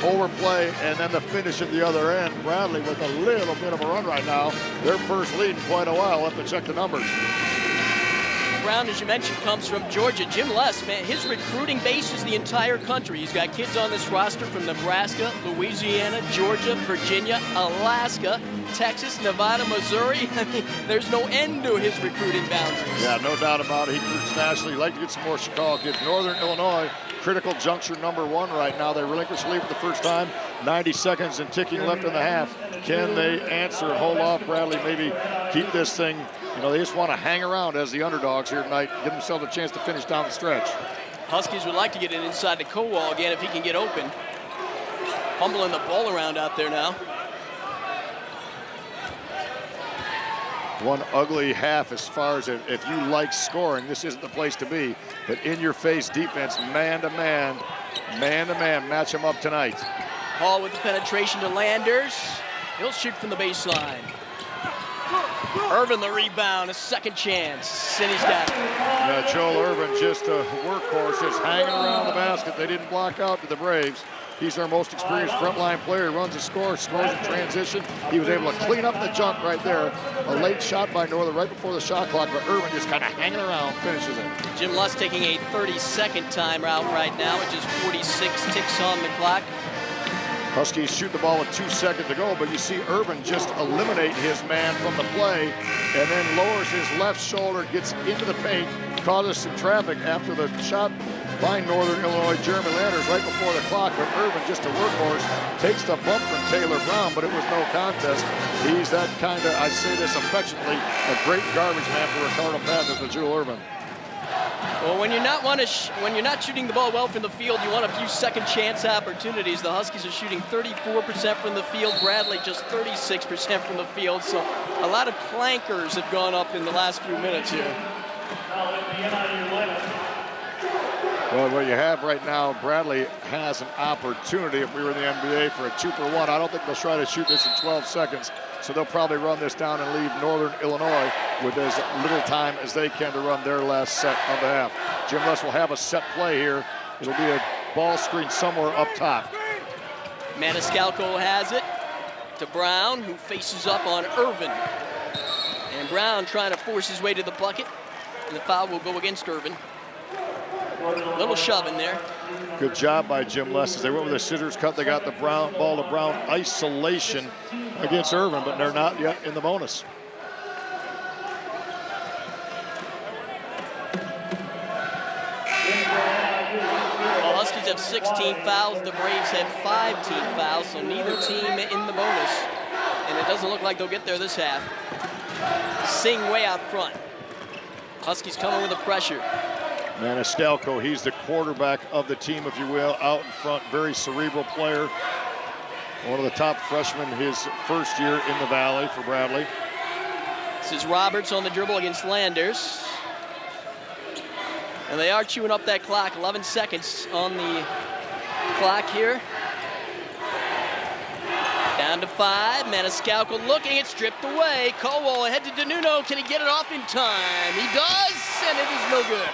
overplay, and then the finish at the other end. Bradley with a little bit of a run right now. Their first lead in quite a while. We'll have to check the numbers. Brown, as you mentioned, comes from Georgia. Jim Les, man, his recruiting base is the entire country. He's got kids on this roster from Nebraska, Louisiana, Georgia, Virginia, Alaska, Texas, Nevada, Missouri. I mean, there's no end to his recruiting boundaries. Yeah, no doubt about it. He recruits nationally. He'd like to get some more Chicago kids. Northern Illinois, critical juncture number 1 right now. They relinquish the lead for the first time. 90 seconds and ticking left in the half. Can they answer and hold off Bradley? Maybe keep this thing. You know, they just want to hang around as the underdogs here tonight, give themselves a chance to finish down the stretch. Huskies would like to get it inside the Kowal again if he can get open. Fumbling the ball around out there now. One ugly half as far as if you like scoring, this isn't the place to be. But in-your-face defense, man-to-man, match them up tonight. Hall with the penetration to Landers. He'll shoot from the baseline. Irvin the rebound, a second chance, and he's got it. Yeah, Joel Irvin, just a workhorse, just hanging around the basket. They didn't block out to the Braves. He's our most experienced frontline player. Runs a score, scores in transition. He was able to clean up the junk right there. A late shot by Northern right before the shot clock, but Irvin just kind of hanging around, finishes it. Jim Luss taking a 30-second timeout right now, which is 46 ticks on the clock. Huskies shoot the ball with 2 seconds to go, but you see Irvin just eliminate his man from the play and then lowers his left shoulder, gets into the paint, causes some traffic after the shot by Northern Illinois, Jeremy Landers, right before the clock, but Irvin, just a workhorse, takes the bump from Taylor Brown, but it was no contest. He's that kind of, I say this affectionately, a great garbage man for Ricardo Patton as the Jewel Irvin. Well, when you're not shooting the ball well from the field, you want a few second chance opportunities. The Huskies are shooting 34% from the field. Bradley just 36% from the field. So a lot of clankers have gone up in the last few minutes here. Well, what you have right now, Bradley has an opportunity if we were in the NBA for a 2-for-1. I don't think they'll try to shoot this in 12 seconds. So they'll probably run this down and leave Northern Illinois with as little time as they can to run their last set of the half. Jim Luss will have a set play here. It'll be a ball screen somewhere up top. Maniscalco has it to Brown, who faces up on Irvin. And Brown trying to force his way to the bucket. And the foul will go against Irvin. Little shove in there. Good job by Jim Luss. As they went with a scissors cut, they got the ball to Brown isolation against Irvin, but they're not yet in the bonus. Well, Huskies have 16 fouls. The Braves have 5 team fouls, so neither team in the bonus. And it doesn't look like they'll get there this half. Sing way out front. Huskies coming with the pressure. Maniscalco, he's the quarterback of the team, if you will, out in front, very cerebral player. One of the top freshmen his first year in the Valley for Bradley. This is Roberts on the dribble against Landers. And they are chewing up that clock, 11 seconds on the clock here. Down to 5, Maniscalco looking, it's stripped away. Caldwell ahead to DeNuno, can he get it off in time? He does, and it is no good.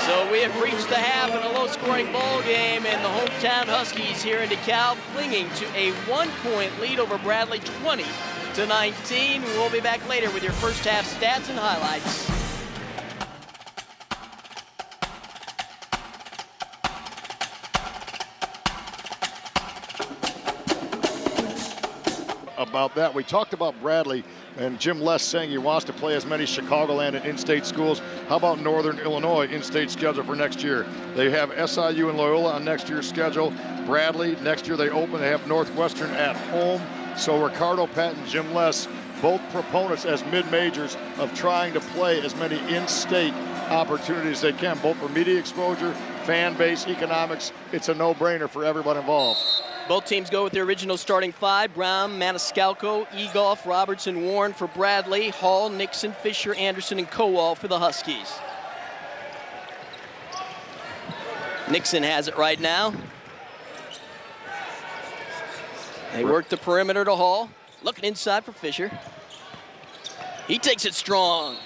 So we have reached the half in a low-scoring ball game, and the hometown Huskies here in DeKalb clinging to a 1-point lead over Bradley, 20-19. We'll be back later with your first half stats and highlights. About that, we talked about Bradley and Jim Luss saying he wants to play as many Chicagoland and in-state schools. How about Northern Illinois in-state schedule for next year? They have SIU and Loyola on next year's schedule. Bradley, next year they open, they have Northwestern at home. So Ricardo Patton, Jim Luss, both proponents as mid-majors of trying to play as many in-state opportunities as they can, both for media exposure, fan base, economics. It's a no-brainer for everyone involved. Both teams go with their original starting 5. Brown, Maniscalco, Egolf, Robertson, Warren for Bradley, Hall, Nixon, Fisher, Anderson, and Kowal for the Huskies. Nixon has it right now. They work the perimeter to Hall. Looking inside for Fisher. He takes it strong,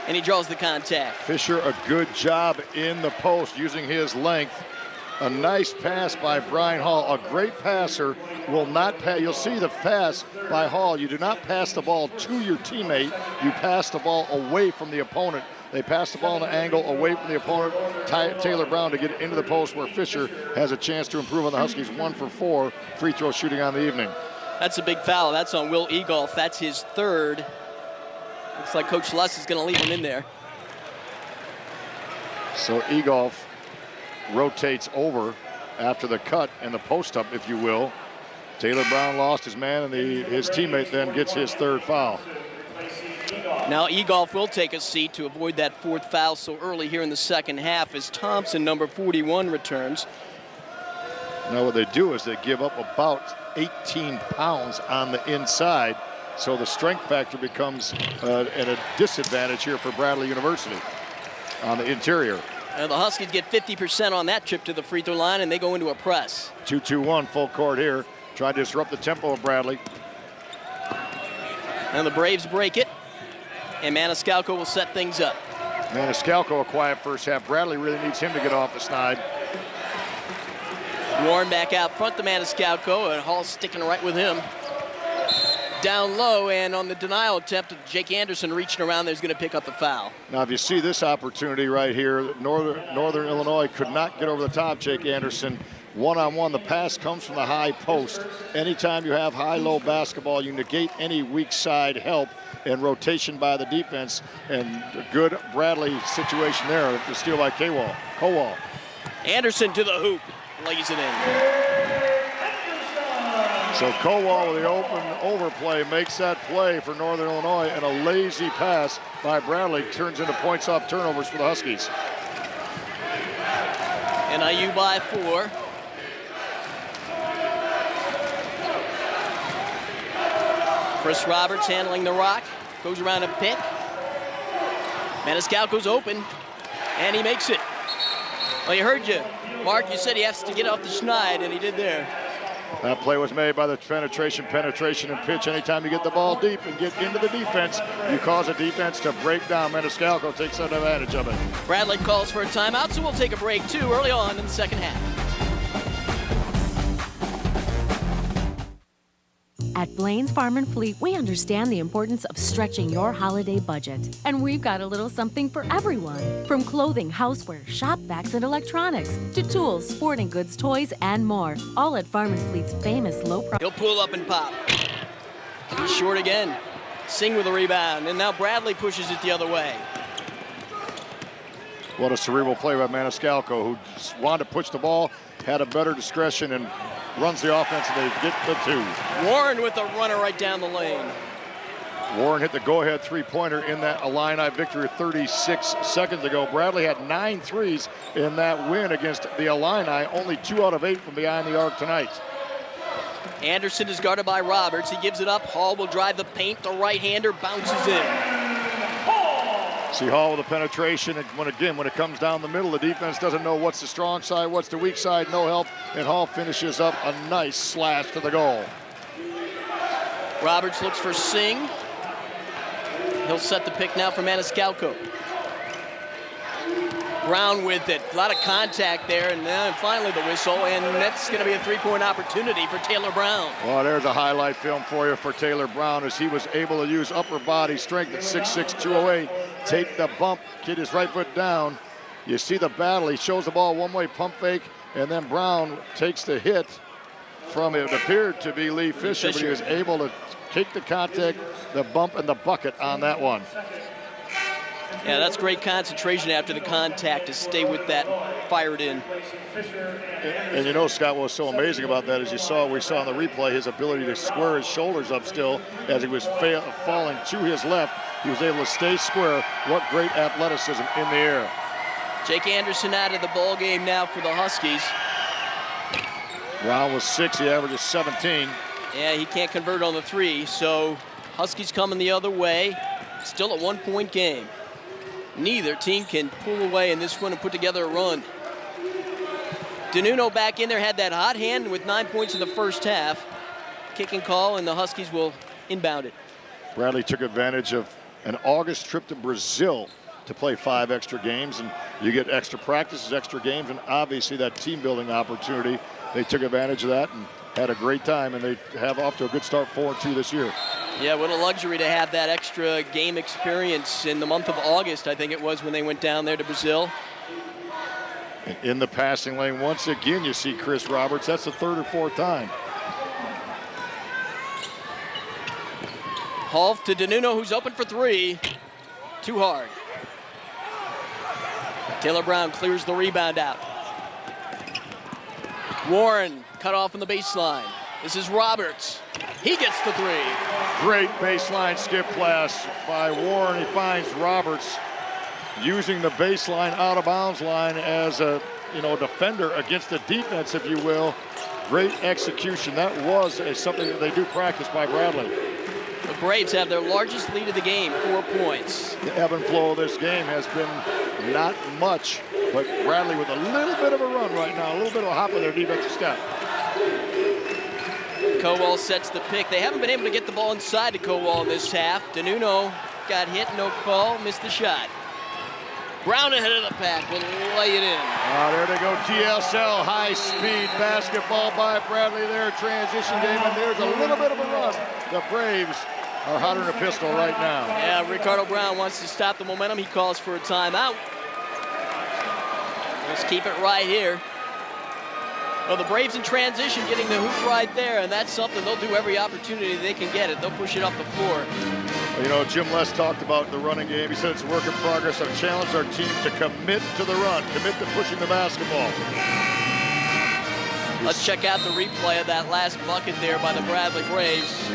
and he draws the contact. Fisher, a good job in the post using his length. A nice pass by Brian Hall. A great passer will not pass. You'll see the pass by Hall. You do not pass the ball to your teammate. You pass the ball away from the opponent. They pass the ball in an angle away from the opponent. Taylor Brown to get into the post where Fisher has a chance to improve on the Huskies. 1 for 4 free throw shooting on the evening. That's a big foul. That's on Will Egolf. That's his 3rd. Looks like Coach Luss is going to leave him in there. So Egolf rotates over after the cut and the post up, if you will. Taylor Brown lost his man, and his teammate then gets his 3rd foul. Now Egolf will take a seat to avoid that 4th foul so early here in the second half as Thompson, number 41, returns. Now what they do is they give up about 18 pounds on the inside, so the strength factor becomes at a disadvantage here for Bradley University on the interior. The Huskies get 50% on that trip to the free throw line, and they go into a press. 2-2-1 full court here. Trying to disrupt the tempo of Bradley. And the Braves break it, and Maniscalco will set things up. Maniscalco a quiet first half. Bradley really needs him to get off the snide. Warren back out front to Maniscalco, and Hall sticking right with him. Down low, and on the denial attempt, Jake Anderson reaching around there is going to pick up the foul. Now, if you see this opportunity right here, Northern Illinois could not get over the top Jake Anderson. One-on-one, the pass comes from the high post. Anytime you have high-low basketball, you negate any weak side help and rotation by the defense. And a good Bradley situation there. The steal by Kowal. Anderson to the hoop, lays it in. So Kowal with the open overplay makes that play for Northern Illinois, and a lazy pass by Bradley turns into points off turnovers for the Huskies. NIU by 4. Chris Roberts handling the rock, goes around a pick. Maniscalco's open, and he makes it. Well, you heard you, Mark. You said he has to get off the schneid, and he did there. That play was made by the penetration, and pitch. Anytime you get the ball deep and get into the defense, you cause a defense to break down. Maniscalco takes advantage of it. Bradley calls for a timeout, so we'll take a break too early on in the second half. At Blaine's Farm and Fleet, we understand the importance of stretching your holiday budget. And we've got a little something for everyone. From clothing, houseware, shop vacs, and electronics, to tools, sporting goods, toys, and more. All at Farm and Fleet's famous low price. He'll pull up and pop. He's short again. Singh with a rebound, and now Bradley pushes it the other way. What a cerebral play by Maniscalco, who wanted to push the ball, had a better discretion, and runs the offense, and they get the 2. Warren with a runner right down the lane. Warren hit the go-ahead three-pointer in that Illini victory 36 seconds ago. Bradley had 9 threes in that win against the Illini, only 2 out of 8 from behind the arc tonight. Anderson is guarded by Roberts. He gives it up. Hall will drive the paint. The right-hander bounces in. See Hall with the penetration, and when it comes down the middle, the defense doesn't know what's the strong side, what's the weak side, no help, and Hall finishes up a nice slash to the goal. Roberts looks for Singh. He'll set the pick now for Maniscalco. Brown with it. A lot of contact there, and then finally the whistle, and that's going to be a three-point opportunity for Taylor Brown. Well, there's a highlight film for you for Taylor Brown, as he was able to use upper body strength at 6'6", 208, take the bump, get his right foot down. You see the battle. He shows the ball one-way pump fake, and then Brown takes the hit from, it appeared to be Lee Fisher, but he was able to take the contact, the bump, and the bucket on that one. Yeah, that's great concentration after the contact to stay with that, fire it in. And you know, Scott, what was so amazing about that is we saw in the replay his ability to square his shoulders up still as he was falling to his left. He was able to stay square. What great athleticism in the air. Jake Anderson out of the ball game now for the Huskies. Brown was 6, he averages 17. Yeah, he can't convert on the 3, so Huskies coming the other way. Still a 1-point game. Neither team can pull away in this one and put together a run. DeNuno back in there, had that hot hand with 9 points in the first half. Kick and call, and the Huskies will inbound it. Bradley took advantage of an August trip to Brazil to play 5 extra games, and you get extra practices, extra games, and obviously that team building opportunity. They took advantage of that and had a great time, and they have off to a good start 4-2 this year. Yeah, what a luxury to have that extra game experience in the month of August, I think it was, when they went down there to Brazil. And in the passing lane, once again, you see Chris Roberts. That's the 3rd or 4th time. Hall to DeNuno, who's open for 3. Too hard. Taylor Brown clears the rebound out. Warren cut off on the baseline. This is Roberts. He gets the 3. Great baseline skip pass by Warren. He finds Roberts using the baseline out of bounds line as a defender against the defense, if you will. Great execution. That was something that they do practice by Bradley. The Braves have their largest lead of the game, 4 points. The ebb and flow of this game has been not much, but Bradley with a little bit of a run right now, a little bit of a hop in their defensive step. Cowell sets the pick. They haven't been able to get the ball inside to Cowell in this half. DeNuno got hit, no call, missed the shot. Brown ahead of the pack will lay it in. There they go, TSL, high-speed basketball by Bradley there, transition game, and there's a little bit of a run. The Braves are hotter than a pistol right now. Yeah, Ricardo Brown wants to stop the momentum. He calls for a timeout. Let's keep it right here. Well, the Braves in transition getting the hoop right there, and that's something they'll do every opportunity they can get it. They'll push it up the floor. You know, Jim Les talked about the running game. He said it's a work in progress. I've challenged our team to commit to the run, commit to pushing the basketball. Let's check out the replay of that last bucket there by the Bradley Braves.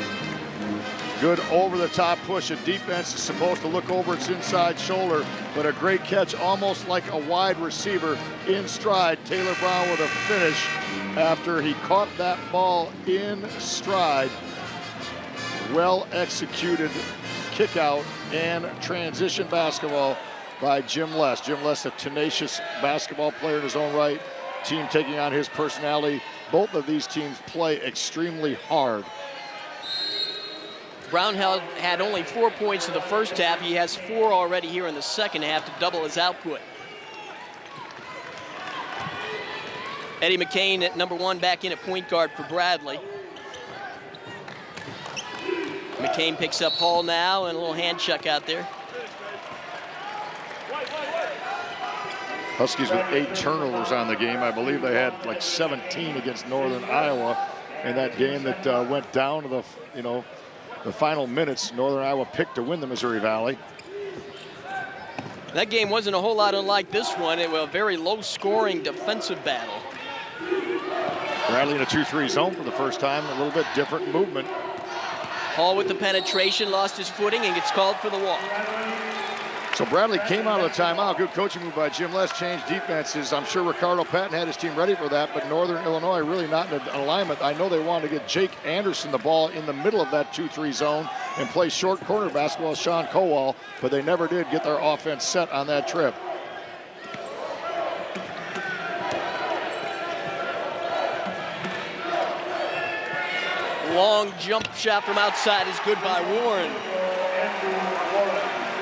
Good over-the-top push. A defense is supposed to look over its inside shoulder, but a great catch, almost like a wide receiver in stride. Taylor Brown with a finish after he caught that ball in stride. Well-executed kick out and transition basketball by Jim Les. Jim Les, a tenacious basketball player in his own right. Team taking on his personality. Both of these teams play extremely hard. Brown had only 4 points in the first half. He has 4 already here in the second half to double his output. Eddie McCain at number 1 back in at point guard for Bradley. McCain picks up Hall now, and a little hand check out there. Huskies with 8 turnovers on the game. I believe they had like 17 against Northern Iowa in that game that went down to the final minutes. Northern Iowa picked to win the Missouri Valley. That game wasn't a whole lot unlike this one. It was a very low-scoring defensive battle. Bradley in a 2-3 zone for the first time. A little bit different movement. Hall with the penetration, lost his footing, and gets called for the walk. So Bradley came out of the timeout. Good coaching move by Jim Les, changed defenses. I'm sure Ricardo Patton had his team ready for that, but Northern Illinois really not in alignment. I know they wanted to get Jake Anderson the ball in the middle of that 2-3 zone and play short corner basketball with Sean Cowell, but they never did get their offense set on that trip. Long jump shot from outside is good by Warren.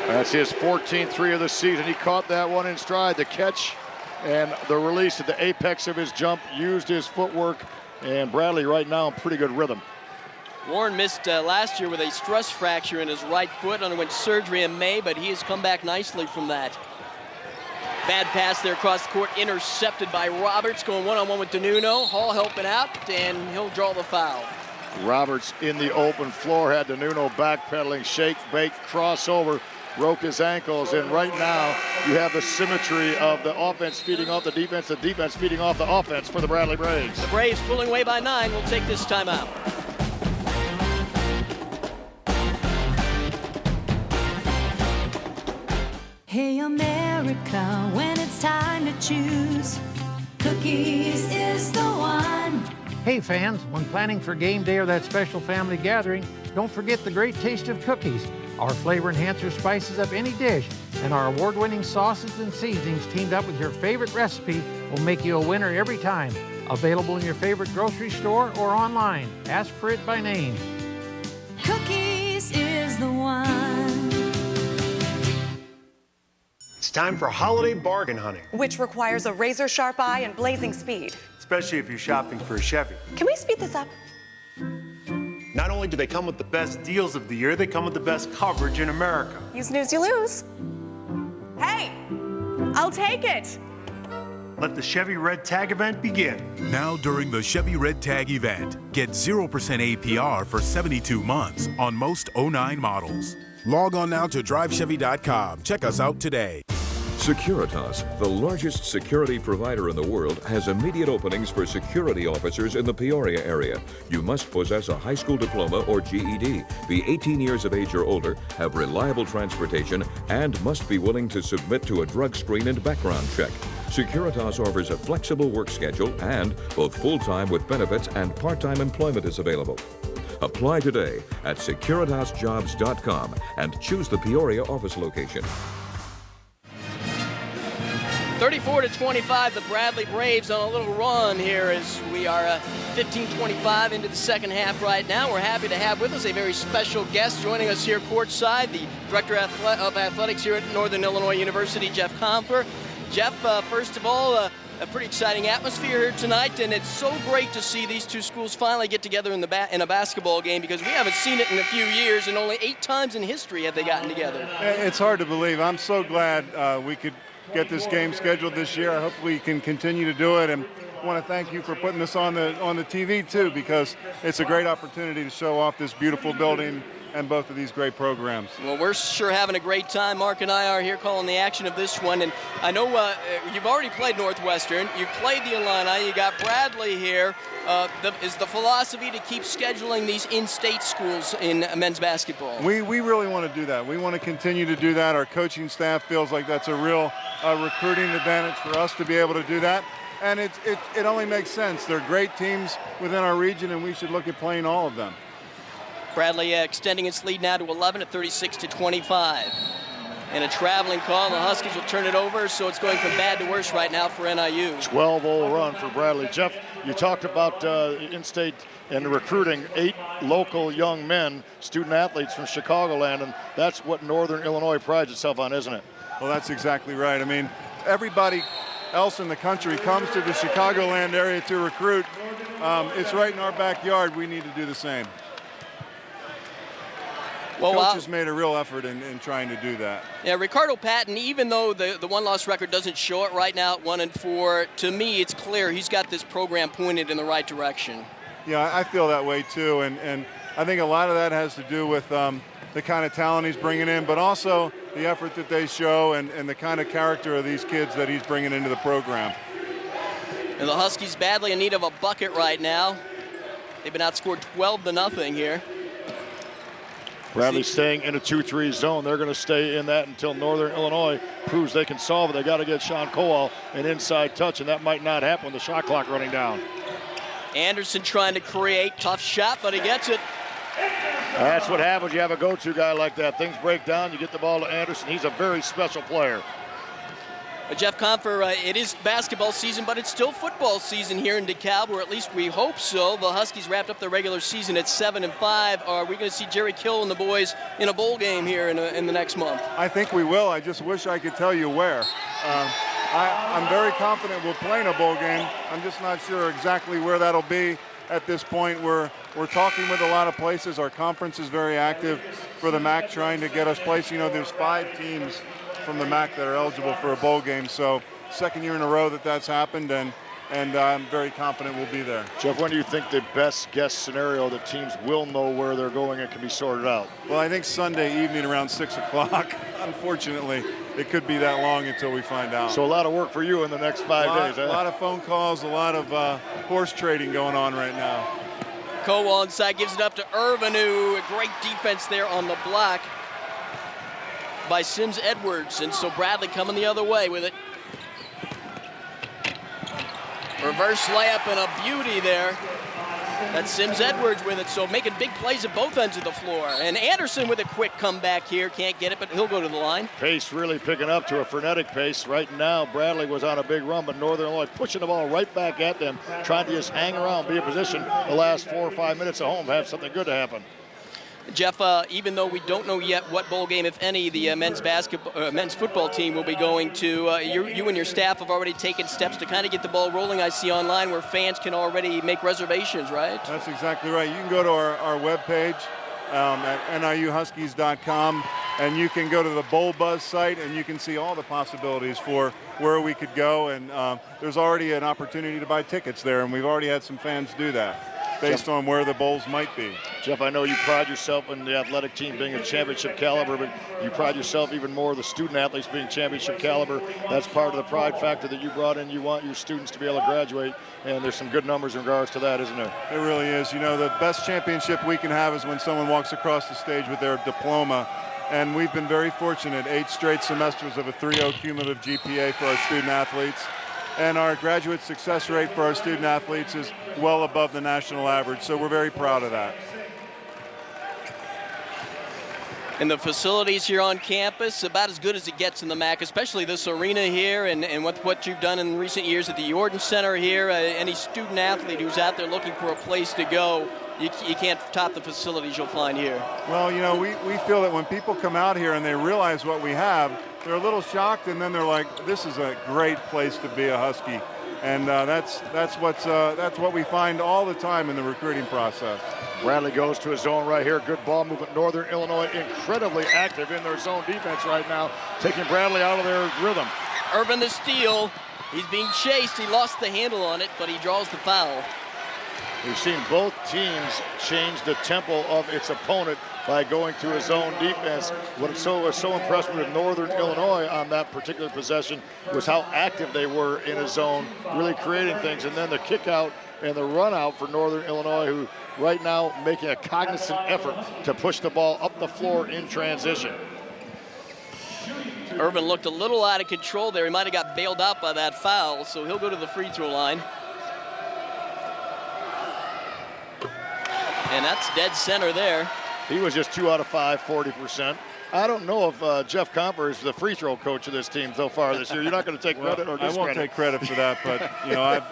That's his 14th 3 of the season. He caught that one in stride. The catch and the release at the apex of his jump, used his footwork, and Bradley right now in pretty good rhythm. Warren missed last year with a stress fracture in his right foot, underwent surgery in May, but he has come back nicely from that. Bad pass there across the court, intercepted by Roberts, going one-on-one with DeNuno. Hall helping out, and he'll draw the foul. Roberts in the open floor, had DeNuno backpedaling, shake, bake, crossover, broke his ankles, and right now you have the symmetry of the offense feeding off the defense feeding off the offense for the Bradley Braves. The Braves pulling away by 9 will take this timeout. Hey America, when it's time to choose, Cookies is the one. Hey fans, when planning for game day or that special family gathering, don't forget the great taste of Cookies. Our flavor enhancer spices up any dish, and our award-winning sauces and seasonings teamed up with your favorite recipe will make you a winner every time. Available in your favorite grocery store or online. Ask for it by name. Cookies is the one. It's time for holiday bargain hunting, which requires a razor-sharp eye and blazing speed. especially if you're shopping for a Chevy. Can we speed this up? Not only do they come with the best deals of the year, they come with the best coverage in America. You snooze, you lose. Hey, I'll take it. Let the Chevy Red Tag event begin. Now during the Chevy Red Tag event, get 0% APR for 72 months on most 09 models. Log on now to drivechevy.com. Check us out today. Securitas, the largest security provider in the world, has immediate openings for security officers in the Peoria area. You must possess a high school diploma or GED, be 18 years of age or older, have reliable transportation, and must be willing to submit to a drug screen and background check. Securitas offers a flexible work schedule and both full-time with benefits and part-time employment is available. Apply today at securitasjobs.com and choose the Peoria office location. 34-25, the Bradley Braves on a little run here as we are 15-25 into the second half right now. We're happy to have with us a very special guest joining us here courtside, the Director of Athletics here at Northern Illinois University, Jeff Confer. Jeff, first of all, a pretty exciting atmosphere here tonight, and it's so great to see these two schools finally get together in a basketball game, because we haven't seen it in a few years, and only 8 times in history have they gotten together. It's hard to believe. I'm so glad we could get this game scheduled this year. I hope we can continue to do it, and I want to thank you for putting this on the TV too, because it's a great opportunity to show off this beautiful building and both of these great programs. Well, we're sure having a great time. Mark and I are here calling the action of this one, and I know you've already played Northwestern, you played the Illini, you got Bradley here. Is the philosophy to keep scheduling these in-state schools in men's basketball? We really want to do that. We want to continue to do that. Our coaching staff feels like that's a real recruiting advantage for us to be able to do that. And it only makes sense. They're great teams within our region, and we should look at playing all of them. Bradley extending its lead now to 11 at 36-25. And a traveling call, and the Huskies will turn it over, so it's going from bad to worse right now for NIU. 12-0 run for Bradley. Jeff, you talked about in-state and recruiting 8 local young men, student athletes from Chicagoland, and that's what Northern Illinois prides itself on, isn't it? Well, that's exactly right. I mean, everybody else in the country comes to the Chicagoland area to recruit. It's right in our backyard. We need to do the same. Well, coaches made a real effort in trying to do that. Yeah, Ricardo Patton, even though the one-loss record doesn't show it right now at 1-4, to me it's clear he's got this program pointed in the right direction. Yeah, I feel that way too, and I think a lot of that has to do with the kind of talent he's bringing in, but also the effort that they show and the kind of character of these kids that he's bringing into the program. And the Huskies badly in need of a bucket right now. They've been outscored 12-0 here. Bradley staying in a 2-3 zone. They're going to stay in that until Northern Illinois proves they can solve it. They got to get Sean Kowal an inside touch, and that might not happen with the shot clock running down. Anderson trying to create, tough shot, but he gets it. That's what happens. You have a go-to guy like that. Things break down. You get the ball to Anderson. He's a very special player. Jeff Confer, it is basketball season, but it's still football season here in DeKalb, or at least we hope so. The Huskies wrapped up their regular season at 7-5. Are we going to see Jerry Kill and the boys in a bowl game here in the next month? I think we will. I just wish I could tell you where. I'm very confident we'll play in a bowl game. I'm just not sure exactly where that'll be at this point. We're talking with a lot of places. Our conference is very active for the MAC, trying to get us placed. You know, there's 5 teams from the MAC that are eligible for a bowl game. So second year in a row that's happened, and I'm very confident we'll be there. Jeff, when do you think the best guess scenario that teams will know where they're going and can be sorted out? Well, I think Sunday evening around 6 o'clock. Unfortunately, it could be that long until we find out. So a lot of work for you in the next 5 days. A lot of phone calls, a lot of horse trading going on right now. Kowal inside gives it up to Irvinu. A great defense there on the block by Sims Edwards, and so Bradley coming the other way with it. Reverse layup and a beauty there. That's Sims Edwards with it, so making big plays at both ends of the floor. And Anderson with a quick comeback here, can't get it, but he'll go to the line. Pace really picking up to a frenetic pace. Right now, Bradley was on a big run, but Northern Illinois pushing the ball right back at them, trying to just hang around, be in position the last 4 or 5 minutes at home, have something good to happen. Jeff, even though we don't know yet what bowl game, if any, the men's football team will be going to, you and your staff have already taken steps to kind of get the ball rolling. I see online where fans can already make reservations, right? That's exactly right. You can go to our webpage at niuhuskies.com, and you can go to the Bowl Buzz site, and you can see all the possibilities for where we could go. And there's already an opportunity to buy tickets there, and we've already had some fans do that based on where the bowls might be. Jeff, I know you pride yourself in the athletic team being a championship caliber, but you pride yourself even more the student athletes being championship caliber. That's part of the pride factor that you brought in. You want your students to be able to graduate, and there's some good numbers in regards to that, isn't there? It really is. You know, the best championship we can have is when someone walks across the stage with their diploma, and we've been very fortunate, 8 straight semesters of a 3.0 cumulative GPA for our student athletes. And our graduate success rate for our student athletes is well above the national average, so we're very proud of that. And the facilities here on campus, about as good as it gets in the MAC, especially this arena here and what you've done in recent years at the Jordan Center here. Any student athlete who's out there looking for a place to go, you can't top the facilities you'll find here. Well, you know, we feel that when people come out here and they realize what we have, they're a little shocked, and then they're like, this is a great place to be a Husky. And that's what we find all the time in the recruiting process. Bradley goes to his zone right here. Good ball movement. Northern Illinois incredibly active in their zone defense right now, taking Bradley out of their rhythm. Irvin the steal. He's being chased. He lost the handle on it, but he draws the foul. We've seen both teams change the tempo of its opponent by going to a zone defense. What was so impressive with Northern Illinois on that particular possession was how active they were in a zone, really creating things. And then the kick out and the run out for Northern Illinois, who right now making a cognizant effort to push the ball up the floor in transition. Irvin looked a little out of control there. He might have got bailed out by that foul, so he'll go to the free throw line. And that's dead center there. He was just 2 out of 5, 40%. I don't know if Jeff Comper is the free throw coach of this team so far this year. You're not going to take credit or discredit. I won't take credit for that, but you know,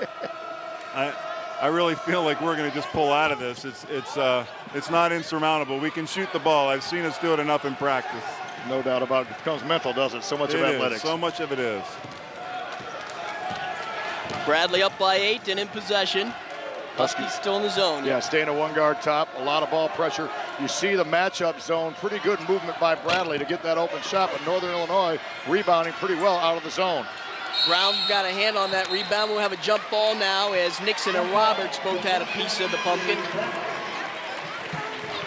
I really feel like we're going to just pull out of this. It's not insurmountable. We can shoot the ball. I've seen us do it enough in practice. No doubt about it. It becomes mental, does it? So much of athletics. So much of it is. Bradley up by 8 and in possession. Huskies still in the zone. Yeah, staying a one-guard top, a lot of ball pressure. You see the matchup zone, pretty good movement by Bradley to get that open shot, but Northern Illinois rebounding pretty well out of the zone. Brown got a hand on that rebound. We'll have a jump ball now as Nixon and Roberts both had a piece of the pumpkin.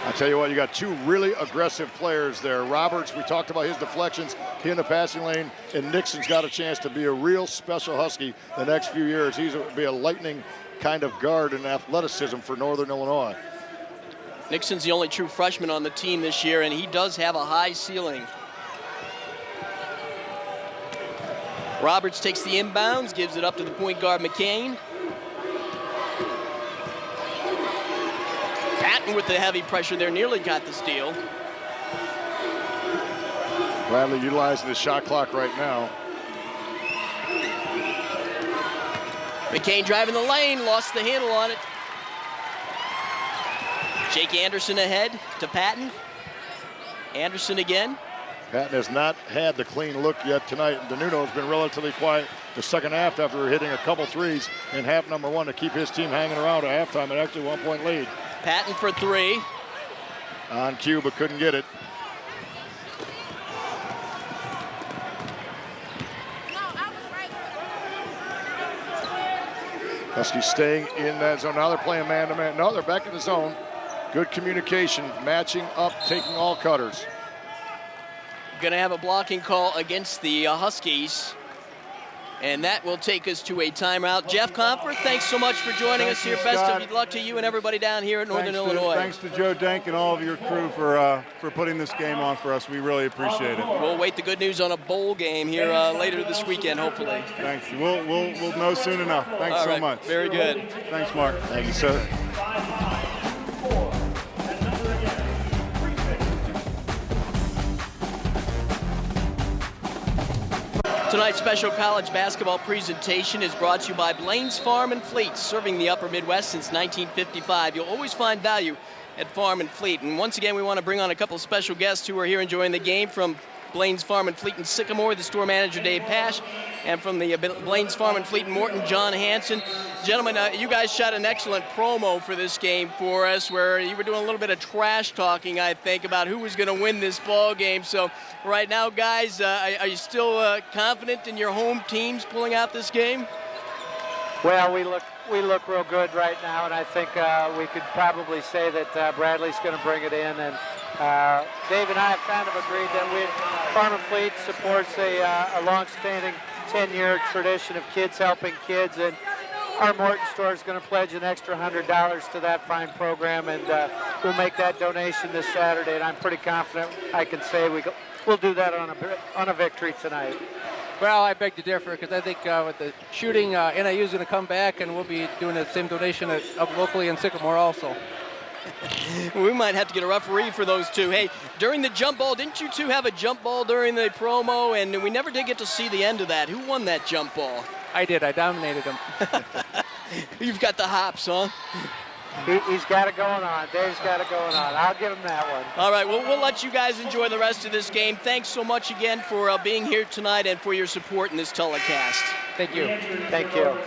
I tell you what, you got 2 really aggressive players there. Roberts, we talked about his deflections, he in the passing lane, and Nixon's got a chance to be a real special Husky the next few years. He's going to be a lightning kind of guard and athleticism for Northern Illinois. Nixon's the only true freshman on the team this year, and he does have a high ceiling. Roberts takes the inbounds, gives it up to the point guard McCain. Patton with the heavy pressure there, nearly got the steal. Bradley utilizing the shot clock right now. McCain driving the lane, lost the handle on it. Jake Anderson ahead to Patton. Anderson again. Patton has not had the clean look yet tonight. Danuno has been relatively quiet the second half after hitting a couple threes in half number 1 to keep his team hanging around at halftime and actually 1-point lead. Patton for 3. On cue, but couldn't get it. Huskies staying in that zone. Now they're playing man-to-man. No, they're back in the zone. Good communication, matching up, taking all cutters. Gonna have a blocking call against the Huskies. And that will take us to a timeout. Jeff Comfort, thanks so much for joining us here. Best of luck to you and everybody down here at Northern Illinois. Thanks to Joe Denk and all of your crew for putting this game on for us. We really appreciate it. We'll wait the good news on a bowl game here later this weekend, hopefully. Thanks. We'll know soon enough. Thanks so much. Very good. Thanks, Mark. Thank you, sir. Tonight's special college basketball presentation is brought to you by Blaine's Farm and Fleet, serving the upper Midwest since 1955. You'll always find value at Farm and Fleet. And once again, we want to bring on a couple of special guests who are here enjoying the game from Blaine's Farm and Fleet in Sycamore, the store manager Dave Pash, and from the Blaine's Farm and Fleet in Morton, John Hansen. Gentlemen, you guys shot an excellent promo for this game for us, where you were doing a little bit of trash talking, I think, about who was going to win this ball game. So right now, guys, are you still confident in your home teams pulling out this game? Well, we look real good right now, and I think we could probably say that Bradley's going to bring it in. And Dave and I have kind of agreed that Farm and Fleet supports a long-standing 10-year tradition of kids helping kids, and our Morton store is going to pledge an extra $100 to that fine program, and we'll make that donation this Saturday. And I'm pretty confident I can say we'll do that on a victory tonight. Well, I beg to differ, because I think with the shooting, NIU is going to come back, and we'll be doing the same donation up locally in Sycamore also. We might have to get a referee for those two. Hey, during the jump ball, didn't you two have a jump ball during the promo? And we never did get to see the end of that. Who won that jump ball? I did. I dominated him. You've got the hops, huh? He's got it going on. Dave's got it going on. I'll give him that one. All right, well, we'll let you guys enjoy the rest of this game. Thanks so much again for being here tonight and for your support in this telecast. Thank you. Thank you.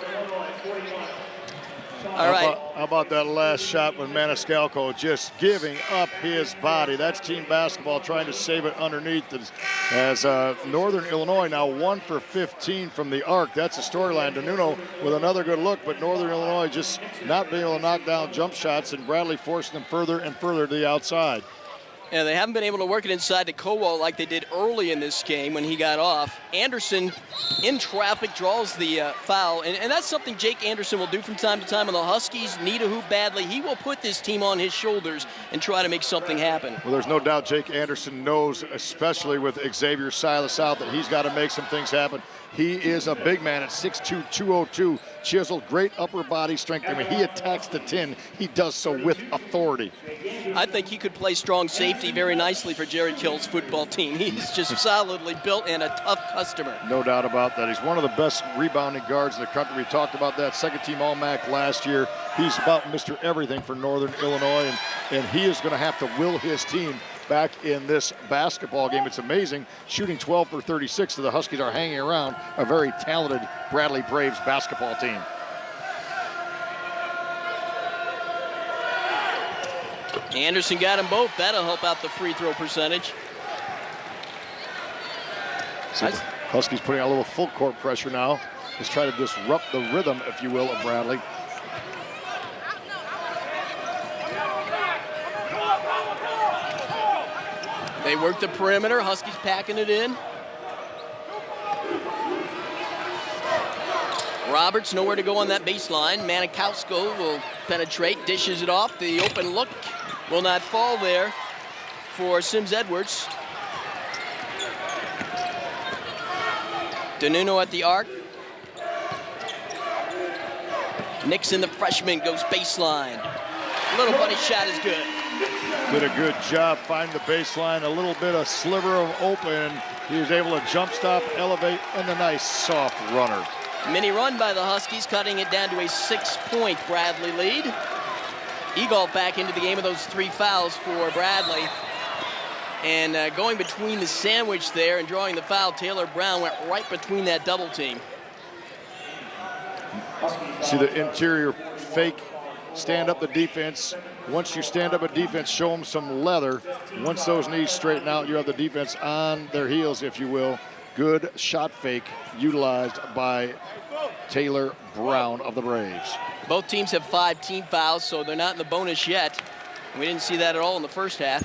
All right. How about that last shot with Maniscalco just giving up his body? That's team basketball trying to save it underneath as Northern Illinois now 1 for 15 from the arc. That's a storyline. DeNuno with another good look, but Northern Illinois just not being able to knock down jump shots, and Bradley forcing them further and further to the outside. Yeah, they haven't been able to work it inside to Kowal like they did early in this game when he got off. Anderson in traffic draws the foul, and that's something Jake Anderson will do from time to time when the Huskies need a hoop badly. He will put this team on his shoulders and try to make something happen. Well, there's no doubt Jake Anderson knows, especially with Xavier Silas out, that he's got to make some things happen. He is a big man at 6'2", 202, chiseled, great upper body strength. I mean, he attacks the tin. He does so with authority. I think he could play strong safety very nicely for Jerry Kill's football team. He's just solidly built and a tough customer. No doubt about that. He's one of the best rebounding guards in the country. We talked about that, second-team All-MAC last year. He's about Mr. Everything for Northern Illinois, and he is going to have to will his team back in this basketball game. It's amazing. Shooting 12 for 36, so the Huskies are hanging around a very talented Bradley Braves basketball team. Anderson got them both. That'll help out the free throw percentage. So Huskies putting out a little full court pressure now. Just try to disrupt the rhythm, if you will, of Bradley. They work the perimeter. Huskies packing it in. Roberts nowhere to go on that baseline. Manikowsko will penetrate, dishes it off. The open look will not fall there for Sims Edwards. DeNuno at the arc. Nixon, the freshman, goes baseline. Little buddy shot is good. Did a good job finding the baseline, a little bit of sliver of open. He was able to jump stop, elevate, and a nice soft runner. Mini run by the Huskies, cutting it down to a 6-point Bradley lead. Egolf back into the game with those 3 fouls for Bradley. And going between the sandwich there and drawing the foul, Taylor Brown went right between that double team. See the interior fake, stand up the defense. Once you stand up a defense, show them some leather. Once those knees straighten out, you have the defense on their heels, if you will. Good shot fake utilized by Taylor Brown of the Braves. Both teams have 5 team fouls, so they're not in the bonus yet. We didn't see that at all in the first half.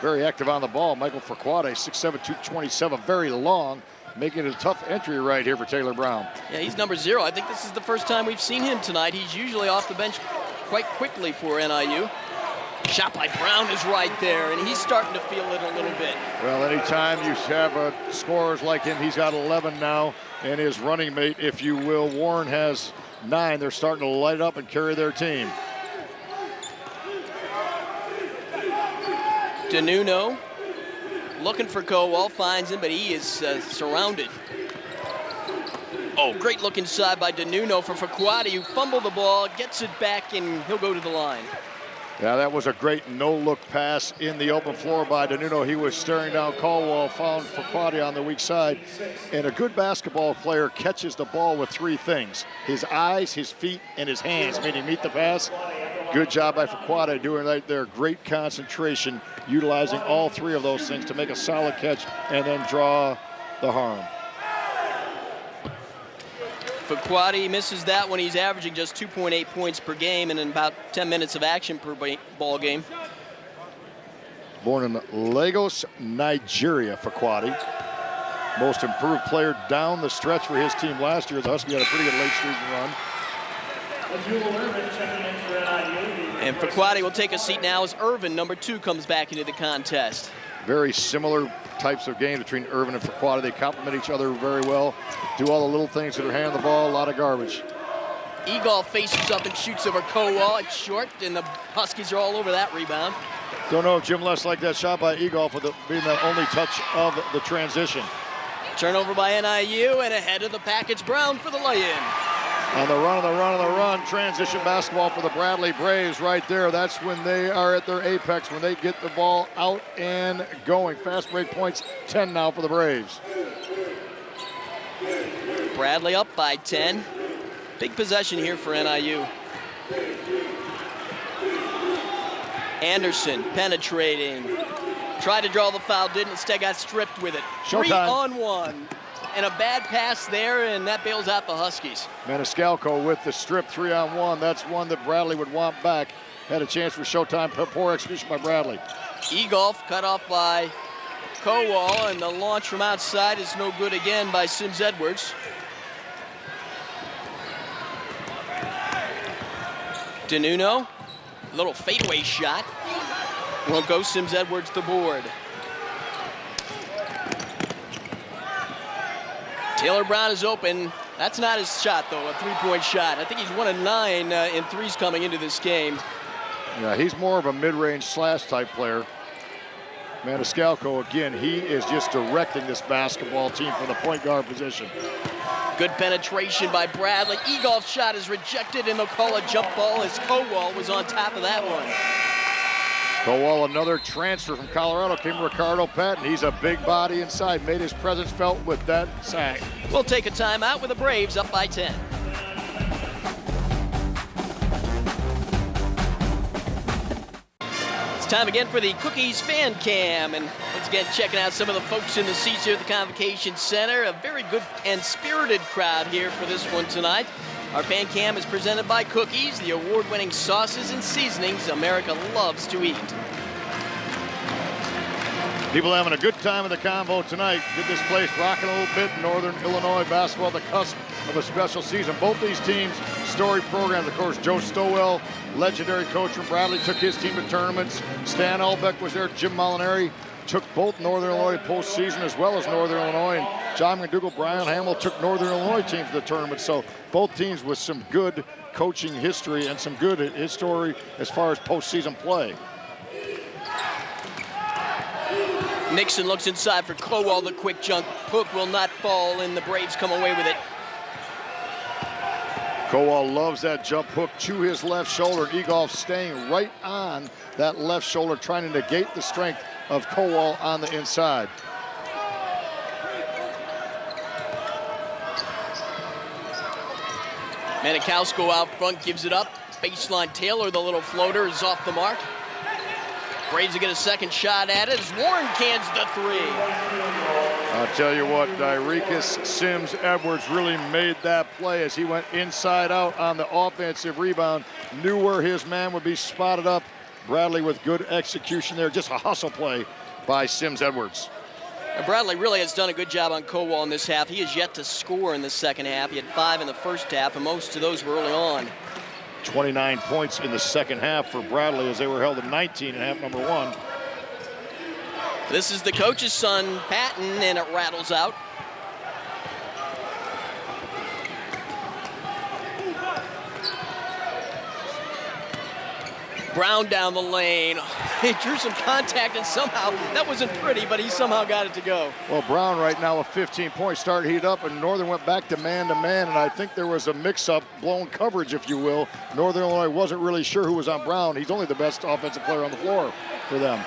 Very active on the ball. Michael Furquade, 6'7", 227, very long, making it a tough entry right here for Taylor Brown. Yeah, he's number 0. I think this is the first time we've seen him tonight. He's usually off the bench quite quickly for NIU. Shot by Brown is right there, and he's starting to feel it a little bit. Well, anytime you have scorers like him, he's got 11 now, and his running mate, if you will, Warren, has 9. They're starting to light up and carry their team. DeNuno looking for Kowal, finds him, but he is surrounded. Oh, great look inside by DeNuno for Furquade, who fumbled the ball, gets it back, and he'll go to the line. Yeah, that was a great no-look pass in the open floor by DeNuno. He was staring down Caldwell, found Furquade on the weak side. And a good basketball player catches the ball with 3 things: his eyes, his feet, and his hands, meaning meet the pass. Good job by Furquade doing right there. Great concentration, utilizing all 3 of those things to make a solid catch and then draw the harm. Furquade misses that one. He's averaging just 2.8 points per game and in about 10 minutes of action per ball game. Born in Lagos, Nigeria, Furquade. Most improved player down the stretch for his team last year. The Huskies had a pretty good late season run. And Furquade will take a seat now as Irvin, number 2, comes back into the contest. Very similar types of games between Irvin and Furquade. They complement each other very well. Do all the little things that are handling the ball, a lot of garbage. Egolf faces up and shoots over Kowal. It's short, and the Huskies are all over that rebound. Don't know if Jim Les liked that shot by Egolf with being the only touch of the transition. Turnover by NIU, and ahead of the package, Brown for the lay-in. On the run, on the run, on the run, transition basketball for the Bradley Braves right there. That's when they are at their apex, when they get the ball out and going. Fast break points, 10 now for the Braves. Bradley up by 10. Big possession here for NIU. Anderson penetrating. Tried to draw the foul, didn't, instead got stripped with it. Showtime. 3-on-1. And a bad pass there, and that bails out the Huskies. Maniscalco with the strip 3-on-1. That's one that Bradley would want back. Had a chance for showtime. Poor execution by Bradley. Egolf cut off by Kowal, and the launch from outside is no good again by Sims Edwards. DeNuno, little fadeaway shot. Won't go. Sims Edwards the board. Taylor Brown is open. That's not his shot, though, a three-point shot. I think he's 1 of 9 in threes coming into this game. Yeah, he's more of a mid-range slash type player. Maniscalco, again, he is just directing this basketball team for the point guard position. Good penetration by Bradley. Egolf's shot is rejected, and they'll call a jump ball as Kowal was on top of that one. Kowal, another transfer from Colorado, came Ricardo Patton. He's a big body inside, made his presence felt with that sack. We'll take a timeout with the Braves up by 10. It's time again for the Cookies Fan Cam, and once again checking out some of the folks in the seats here at the Convocation Center. A very good and spirited crowd here for this one tonight. Our fan cam is presented by Cookies, the award-winning sauces and seasonings America loves to eat. People having a good time at the Convo tonight. Get this place rocking a little bit. Northern Illinois basketball at the cusp of a special season. Both these teams, storied programs. Of course, Joe Stowell, legendary coach from Bradley, took his team to tournaments. Stan Albeck was there. Jim Molinari took both Northern Illinois postseason as well as Northern Illinois. And John McDougall, Brian Hamill took Northern Illinois teams to the tournament. So both teams with some good coaching history and some good history as far as postseason play. Nixon looks inside for Kowal. The quick jump hook will not fall, and the Braves come away with it. Kowal loves that jump hook to his left shoulder. Egolf staying right on that left shoulder, trying to negate the strength of Kowal on the inside. Maniscalco out front gives it up. Baseline Taylor, the little floater, is off the mark. Braves will get a second shot at it as Warren cans the three. I'll tell you what, Dyricus Sims Edwards really made that play as he went inside out on the offensive rebound. Knew where his man would be spotted up. Bradley with good execution there. Just a hustle play by Sims Edwards. And Bradley really has done a good job on Kowal in this half. He has yet to score in the second half. He had 5 in the first half, and most of those were early on. 29 points in the second half for Bradley as they were held at 19 in half number 1. This is the coach's son, Patton, and it rattles out. Brown down the lane. He drew some contact, and somehow, that wasn't pretty, but he somehow got it to go. Well, Brown right now with 15 points, started heat up, and Northern went back to man-to-man, and I think there was a mix-up, blown coverage, if you will. Northern Illinois wasn't really sure who was on Brown. He's only the best offensive player on the floor for them.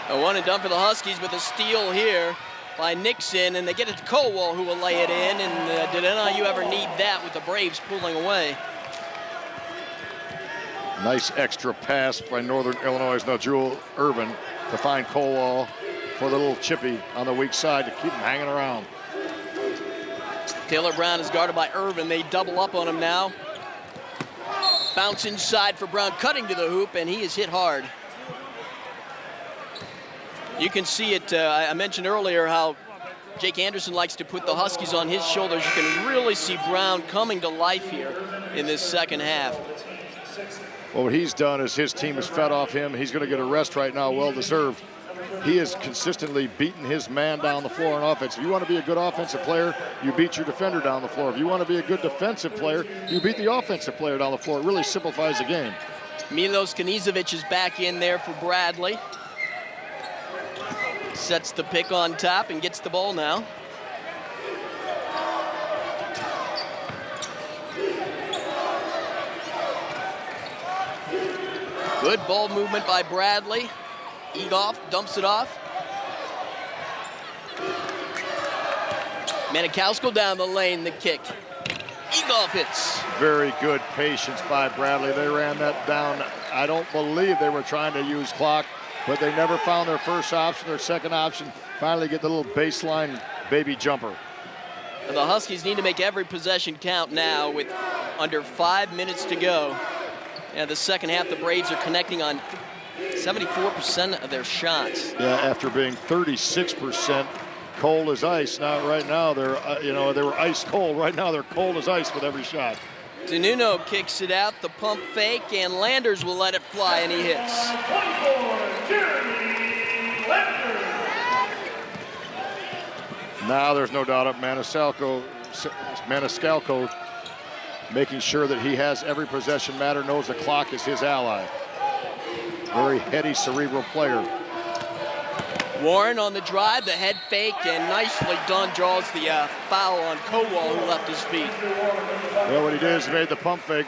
A one and done for the Huskies with a steal here by Nixon, and they get it to Kowal, who will lay it in, and did NIU ever need that with the Braves pulling away? Nice extra pass by Northern Illinois' Najul Irvin to find Kowal for the little chippy on the weak side to keep him hanging around. Taylor Brown is guarded by Irvin. They double up on him now. Bounce inside for Brown, cutting to the hoop, and he is hit hard. You can see it. I mentioned earlier how Jake Anderson likes to put the Huskies on his shoulders. You can really see Brown coming to life here in this second half. Well, what he's done is his team has fed off him. He's going to get a rest right now, well-deserved. he is consistently beating his man down the floor on offense. If you want to be a good offensive player, you beat your defender down the floor. If you want to be a good defensive player, you beat the offensive player down the floor. It really simplifies the game. Milos Knizovic is back in there for Bradley. Sets the pick on top and gets the ball now. Good ball movement by Bradley. Egoff dumps it off. Manikowski down the lane, the kick. Egoff hits. Very good patience by Bradley. They ran that down. I don't believe they were trying to use clock, but they never found their first option, their second option. Finally get the little baseline baby jumper. The Huskies need to make every possession count now with under 5 minutes to go. And the second half, the Braves are connecting on 74% of their shots. Yeah, after being 36% cold as ice. Now, right now, they're, they were ice cold. Right now, they're cold as ice with every shot. DeNuno kicks it out, the pump fake, and Landers will let it fly, and he hits. Now there's no doubt of Maniscalco making sure that he has every possession matter, knows the clock is his ally. Very heady, cerebral player. Warren on the drive, the head fake, and nicely done, draws the foul on Kowal, who left his feet. Well, what he did is he made the pump fake,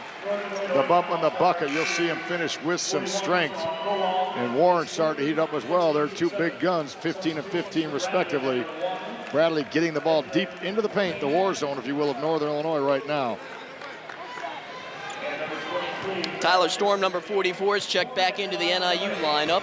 the bump on the bucket. You'll see him finish with some strength. And Warren starting to heat up as well. They're two big guns, 15 and 15 respectively. Bradley getting the ball deep into the paint, the war zone, if you will, of Northern Illinois right now. Tyler Storm, number 44, is checked back into the NIU lineup.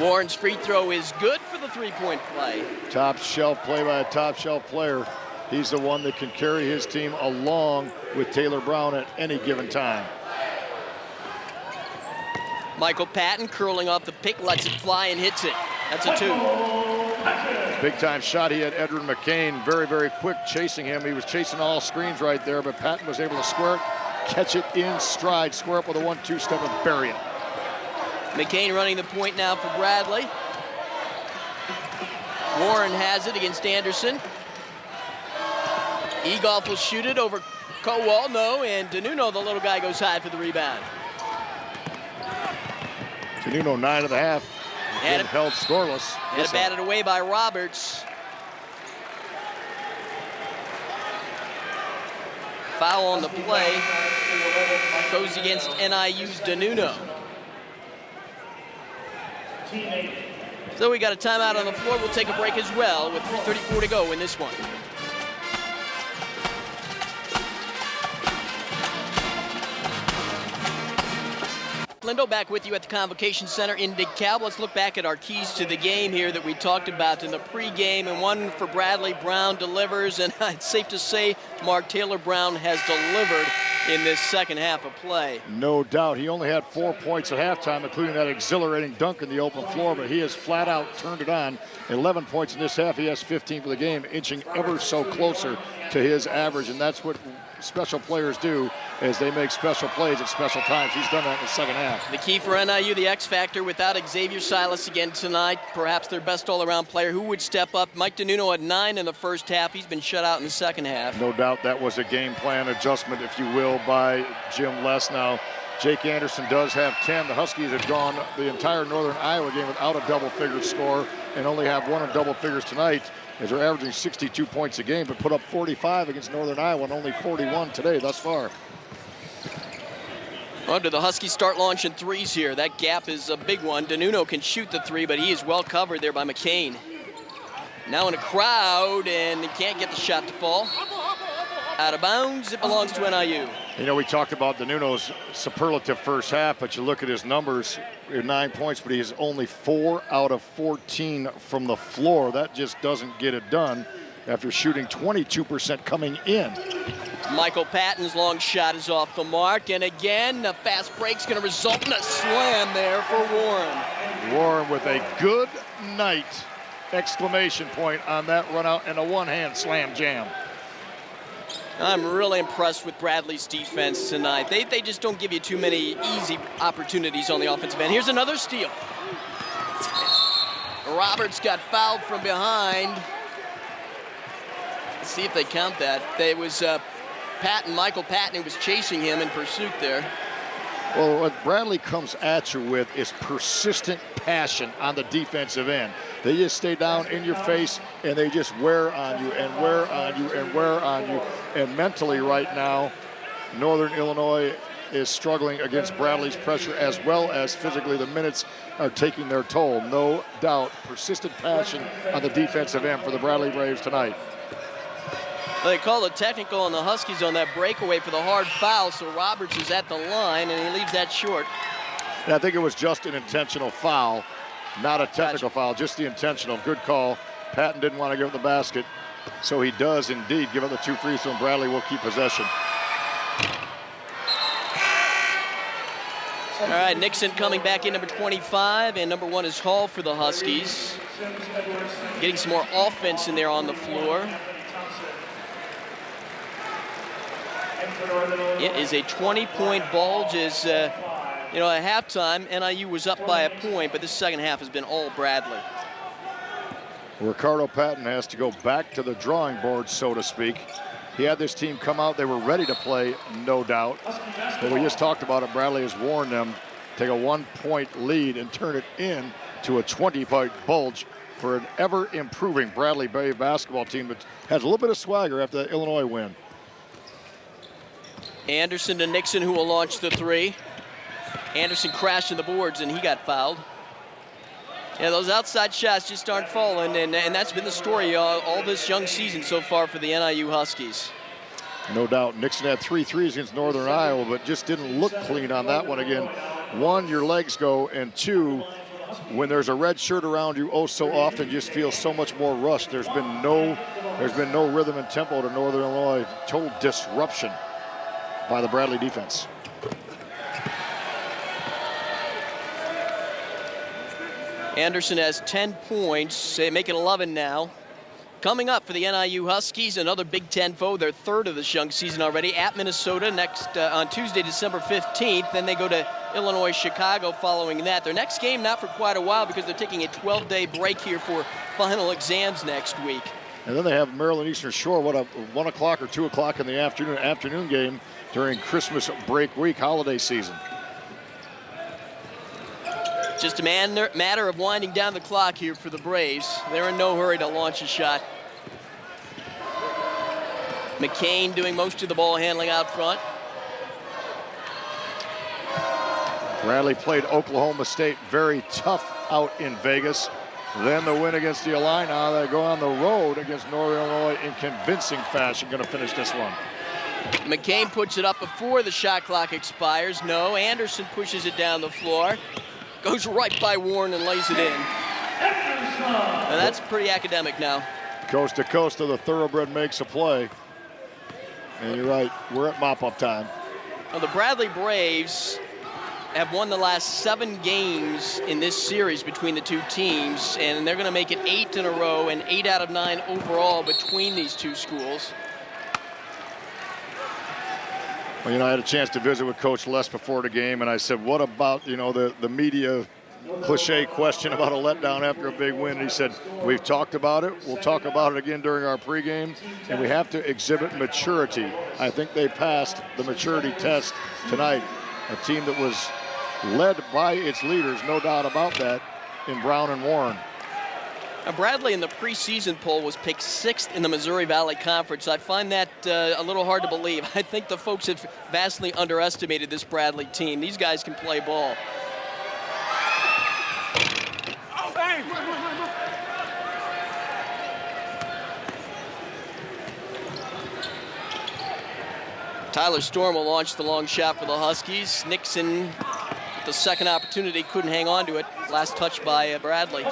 Warren's free throw is good for the three-point play. Top shelf play by a top shelf player. He's the one that can carry his team along with Taylor Brown at any given time. Michael Patton curling off the pick, lets it fly and hits it. That's a 2. Big time shot. He had Edwin McCain very, very quick chasing him. He was chasing all screens right there, but Patton was able to square it, catch it in stride, square up with a 1-2 step and bury it. McCain running the point now for Bradley. Warren has it against Anderson. Egoff will shoot it over Kowal, no, and DeNuno, the little guy, goes high for the rebound. DeNuno 9.5. Had it held scoreless. Had it batted away by Roberts. Foul on the play. Goes against NIU's DeNuno. So we got a timeout on the floor. We'll take a break as well with 3:34 to go in this one. Lindo back with you at the Convocation Center in DeKalb. Let's look back at our keys to the game here that we talked about in the pregame, and one for Bradley. Brown delivers, and it's safe to say Mark Taylor Brown has delivered in this second half of play. No doubt. He only had 4 points at halftime, including that exhilarating dunk in the open floor, but he has flat out turned it on. 11 points in this half. He has 15 for the game, inching ever so closer to his average, and that's what special players do, as they make special plays at special times. He's done that in the second half. The key for NIU, the X factor, without Xavier Silas again tonight, perhaps their best all-around player. Who would step up? Mike DeNuno at 9 in the first half. He's been shut out in the second half. No doubt that was a game plan adjustment, if you will, by Jim Les. Now, Jake Anderson does have 10. The Huskies have gone the entire Northern Iowa game without a double-figure score and only have one in double figures tonight, as they're averaging 62 points a game, but put up 45 against Northern Iowa and only 41 today thus far. Well, do the Huskies start launching threes here? That gap is a big one. DeNuno can shoot the three, but he is well covered there by McCain. Now in a crowd, and he can't get the shot to fall. Out of bounds, it belongs to NIU. You know, we talked about DeNuno's superlative first half, but you look at his numbers, 9 points, but he is only 4 out of 14 from the floor. That just doesn't get it done after shooting 22% coming in. Michael Patton's long shot is off the mark, and again, the fast break's going to result in a slam there for Warren. Warren with a good night, exclamation point on that run out, and a one-hand slam jam. I'm really impressed with Bradley's defense tonight. They just don't give you too many easy opportunities on the offensive end. Here's another steal. Roberts got fouled from behind. Let's see if they count that. It was Michael Patton, who was chasing him in pursuit there. Well, what Bradley comes at you with is persistent passion on the defensive end. They just stay down in your face, and they just wear on you and wear on you and wear on you. And mentally right now, Northern Illinois is struggling against Bradley's pressure, as well as physically. The minutes are taking their toll, no doubt. Persistent passion on the defensive end for the Bradley Braves tonight. They called a technical on the Huskies on that breakaway for the hard foul, so Roberts is at the line, and he leaves that short. Yeah, I think it was just an intentional foul, not a technical foul, just the intentional. Good call. Patton didn't want to give up the basket, so he does indeed give up the 2 free throws, and Bradley will keep possession. All right, Nixon coming back in number 25, and number 1 is Hall for the Huskies. Getting some more offense in there on the floor. It is a 20-point bulge. As at halftime, NIU was up by a point, but this second half has been all Bradley. Ricardo Patton has to go back to the drawing board, so to speak. He had this team come out. They were ready to play, no doubt. But we just talked about it. Bradley has warned them, take a 1-point lead and turn it into a 20-point bulge for an ever-improving Bradley Brave basketball team that has a little bit of swagger after the Illinois win. Anderson to Nixon, who will launch the 3. Anderson crashed in the boards, and he got fouled. Yeah, those outside shots just aren't falling, and that's been the story all this young season so far for the NIU Huskies. No doubt. Nixon had 3 threes against Northern Iowa, but just didn't look clean on that one again. 1, your legs go, and 2, when there's a red shirt around you, oh so often just feel so much more rushed. There's been no rhythm and tempo to Northern Illinois. Total disruption by the Bradley defense. Anderson has 10 points, make it 11 now. Coming up for the NIU Huskies, another Big Ten foe, their 3rd of this young season already, at Minnesota next on Tuesday, December 15th. Then they go to Illinois, Chicago following that. Their next game not for quite a while because they're taking a 12-day break here for final exams next week. And then they have Maryland Eastern Shore, what a 1 o'clock or 2 o'clock in the afternoon game during Christmas break week, holiday season. Just a matter of winding down the clock here for the Braves. They're in no hurry to launch a shot. McCain doing most of the ball handling out front. Bradley played Oklahoma State very tough out in Vegas. Then the win against the Illini. Now they go on the road against Northern Illinois in convincing fashion. Going to finish this one. McCain puts it up before the shot clock expires. No, Anderson pushes it down the floor. Goes right by Warren and lays it in. And that's pretty academic now. Coast to coast to the thoroughbred makes a play. And you're right, we're at mop-up time. Well, the Bradley Braves have won the last 7 games in this series between the two teams, and they're going to make it 8 in a row and 8 out of 9 overall between these two schools. Well, I had a chance to visit with Coach Les before the game, and I said, what about, the media cliche question about a letdown after a big win? And he said, we've talked about it. We'll talk about it again during our pregame, and we have to exhibit maturity. I think they passed the maturity test tonight. A team that was led by its leaders, no doubt about that, in Brown and Warren. Now, Bradley in the preseason poll was picked 6th in the Missouri Valley Conference. I find that a little hard to believe. I think the folks have vastly underestimated this Bradley team. These guys can play ball. Tyler Storm will launch the long shot for the Huskies. Nixon, with the second opportunity, couldn't hang on to it. Last touch by Bradley.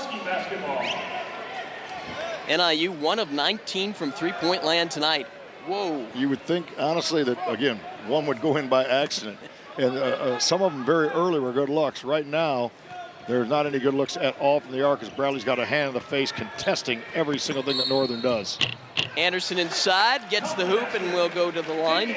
NIU 1 of 19 from three-point land tonight. Whoa. You would think, honestly, that, again, one would go in by accident. And some of them very early were good looks. Right now, there's not any good looks at all from the arc, as Bradley's got a hand in the face contesting every single thing that Northern does. Anderson inside, gets the hoop, and will go to the line.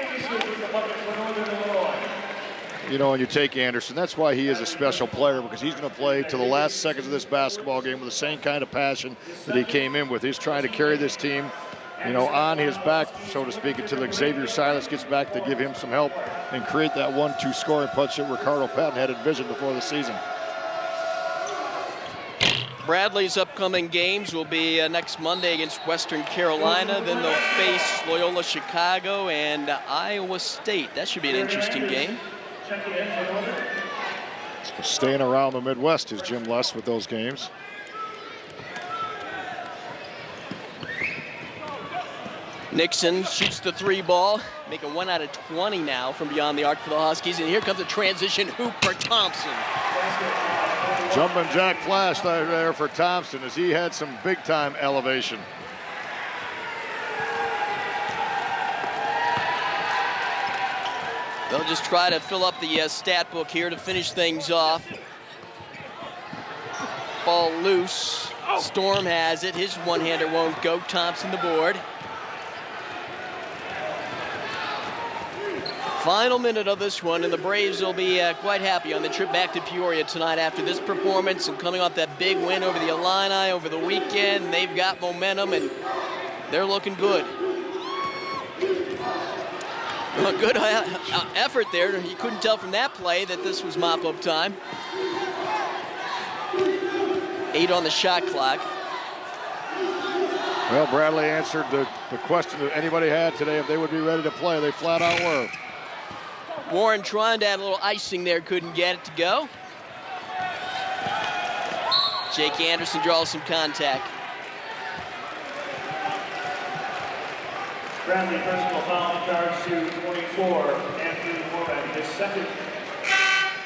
You know, when you take Anderson, that's why he is a special player, because he's going to play to the last seconds of this basketball game with the same kind of passion that he came in with. He's trying to carry this team, you know, on his back, so to speak, until Xavier Silas gets back to give him some help and create that 1-2 scoring punch that Ricardo Patton had envisioned before the season. Bradley's upcoming games will be next Monday against Western Carolina. Then they'll face Loyola Chicago and Iowa State. That should be an interesting game. Staying around the Midwest is Jim Less with those games. Nixon shoots the 3 ball, making 1 out of 20 now from beyond the arc for the Huskies. And here comes a transition hoop for Thompson. Jumping jack flash there for Thompson as he had some big time elevation. They'll just try to fill up the stat book here to finish things off. Ball loose. Storm has it. His one-hander won't go. Thompson the board. Final minute of this one, and the Braves will be quite happy on the trip back to Peoria tonight after this performance and coming off that big win over the Illini over the weekend. They've got momentum, and they're looking good. A good effort there. You couldn't tell from that play that this was mop-up time. 8 on the shot clock. Well, Bradley answered the question that anybody had today if they would be ready to play. They flat out were. Warren trying to add a little icing there, couldn't get it to go. Jake Anderson draws some contact. Bradley personal foul charge to 24, Andrew Warren, his second.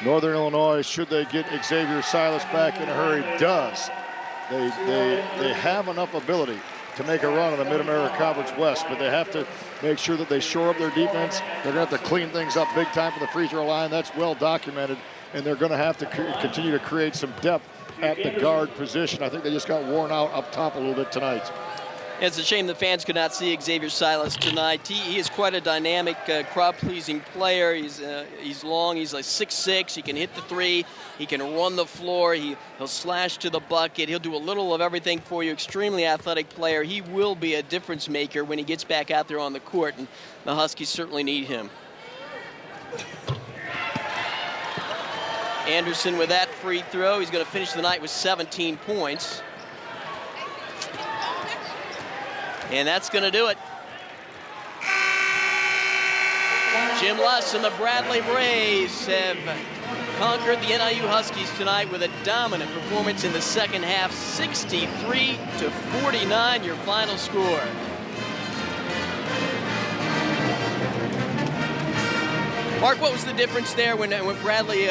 Northern Illinois, should they get Xavier Silas back in a hurry, does. They have enough ability to make a run in the Mid-America Conference West, but they have to make sure that they shore up their defense. They're going to have to clean things up big time from the free throw line. That's well documented, and they're going to have to continue to create some depth at the guard position. I think they just got worn out up top a little bit tonight. It's a shame the fans could not see Xavier Silas tonight. He is quite a dynamic, crowd-pleasing player. He's long. He's like 6'6". He can hit the 3. He can run the floor. He'll slash to the bucket. He'll do a little of everything for you. Extremely athletic player. He will be a difference maker when he gets back out there on the court, and the Huskies certainly need him. Anderson with that free throw. He's going to finish the night with 17 points. And that's going to do it. Jim Luss and the Bradley Braves have conquered the NIU Huskies tonight with a dominant performance in the second half, 63-49, your final score. Mark, what was the difference there when Bradley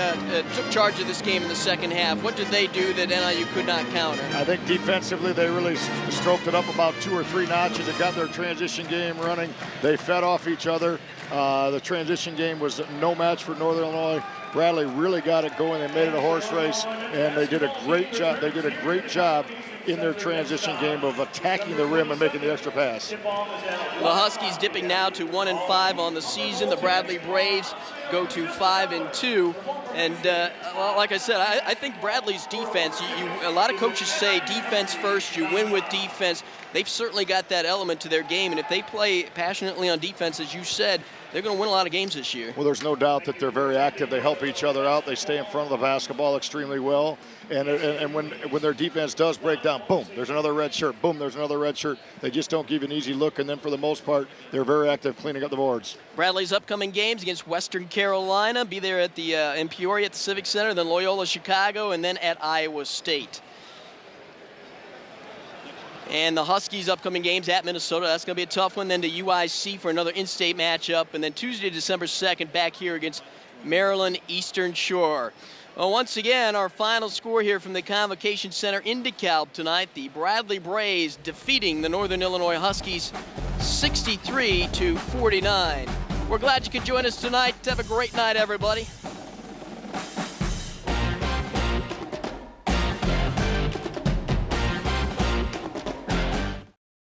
took charge of this game in the second half? What did they do that NIU could not counter? I think defensively they really stroked it up about 2 or 3 notches and got their transition game running. They fed off each other. The transition game was no match for Northern Illinois. Bradley really got it going. They made it a horse race, and they did a great job. They did a great job in their transition game of attacking the rim and making the extra pass. The Huskies dipping now to 1-5 on the season. The Bradley Braves go to 5-2. And well, like I said, I think Bradley's defense, a lot of coaches say defense first, you win with defense. They've certainly got that element to their game, and if they play passionately on defense, as you said, they're going to win a lot of games this year. Well, there's no doubt that they're very active. They help each other out. They stay in front of the basketball extremely well. And when their defense does break down, boom, there's another red shirt. Boom, there's another red shirt. They just don't give an easy look. And then for the most part, they're very active cleaning up the boards. Bradley's upcoming games against Western Carolina. Be there at the in Peoria at the Civic Center, then Loyola Chicago, and then at Iowa State. And the Huskies' upcoming games at Minnesota. That's going to be a tough one. Then to UIC for another in-state matchup. And then Tuesday, December 2nd, back here against Maryland Eastern Shore. Well, once again, our final score here from the Convocation Center in DeKalb tonight. The Bradley Braves defeating the Northern Illinois Huskies 63-49. We're glad you could join us tonight. Have a great night, everybody.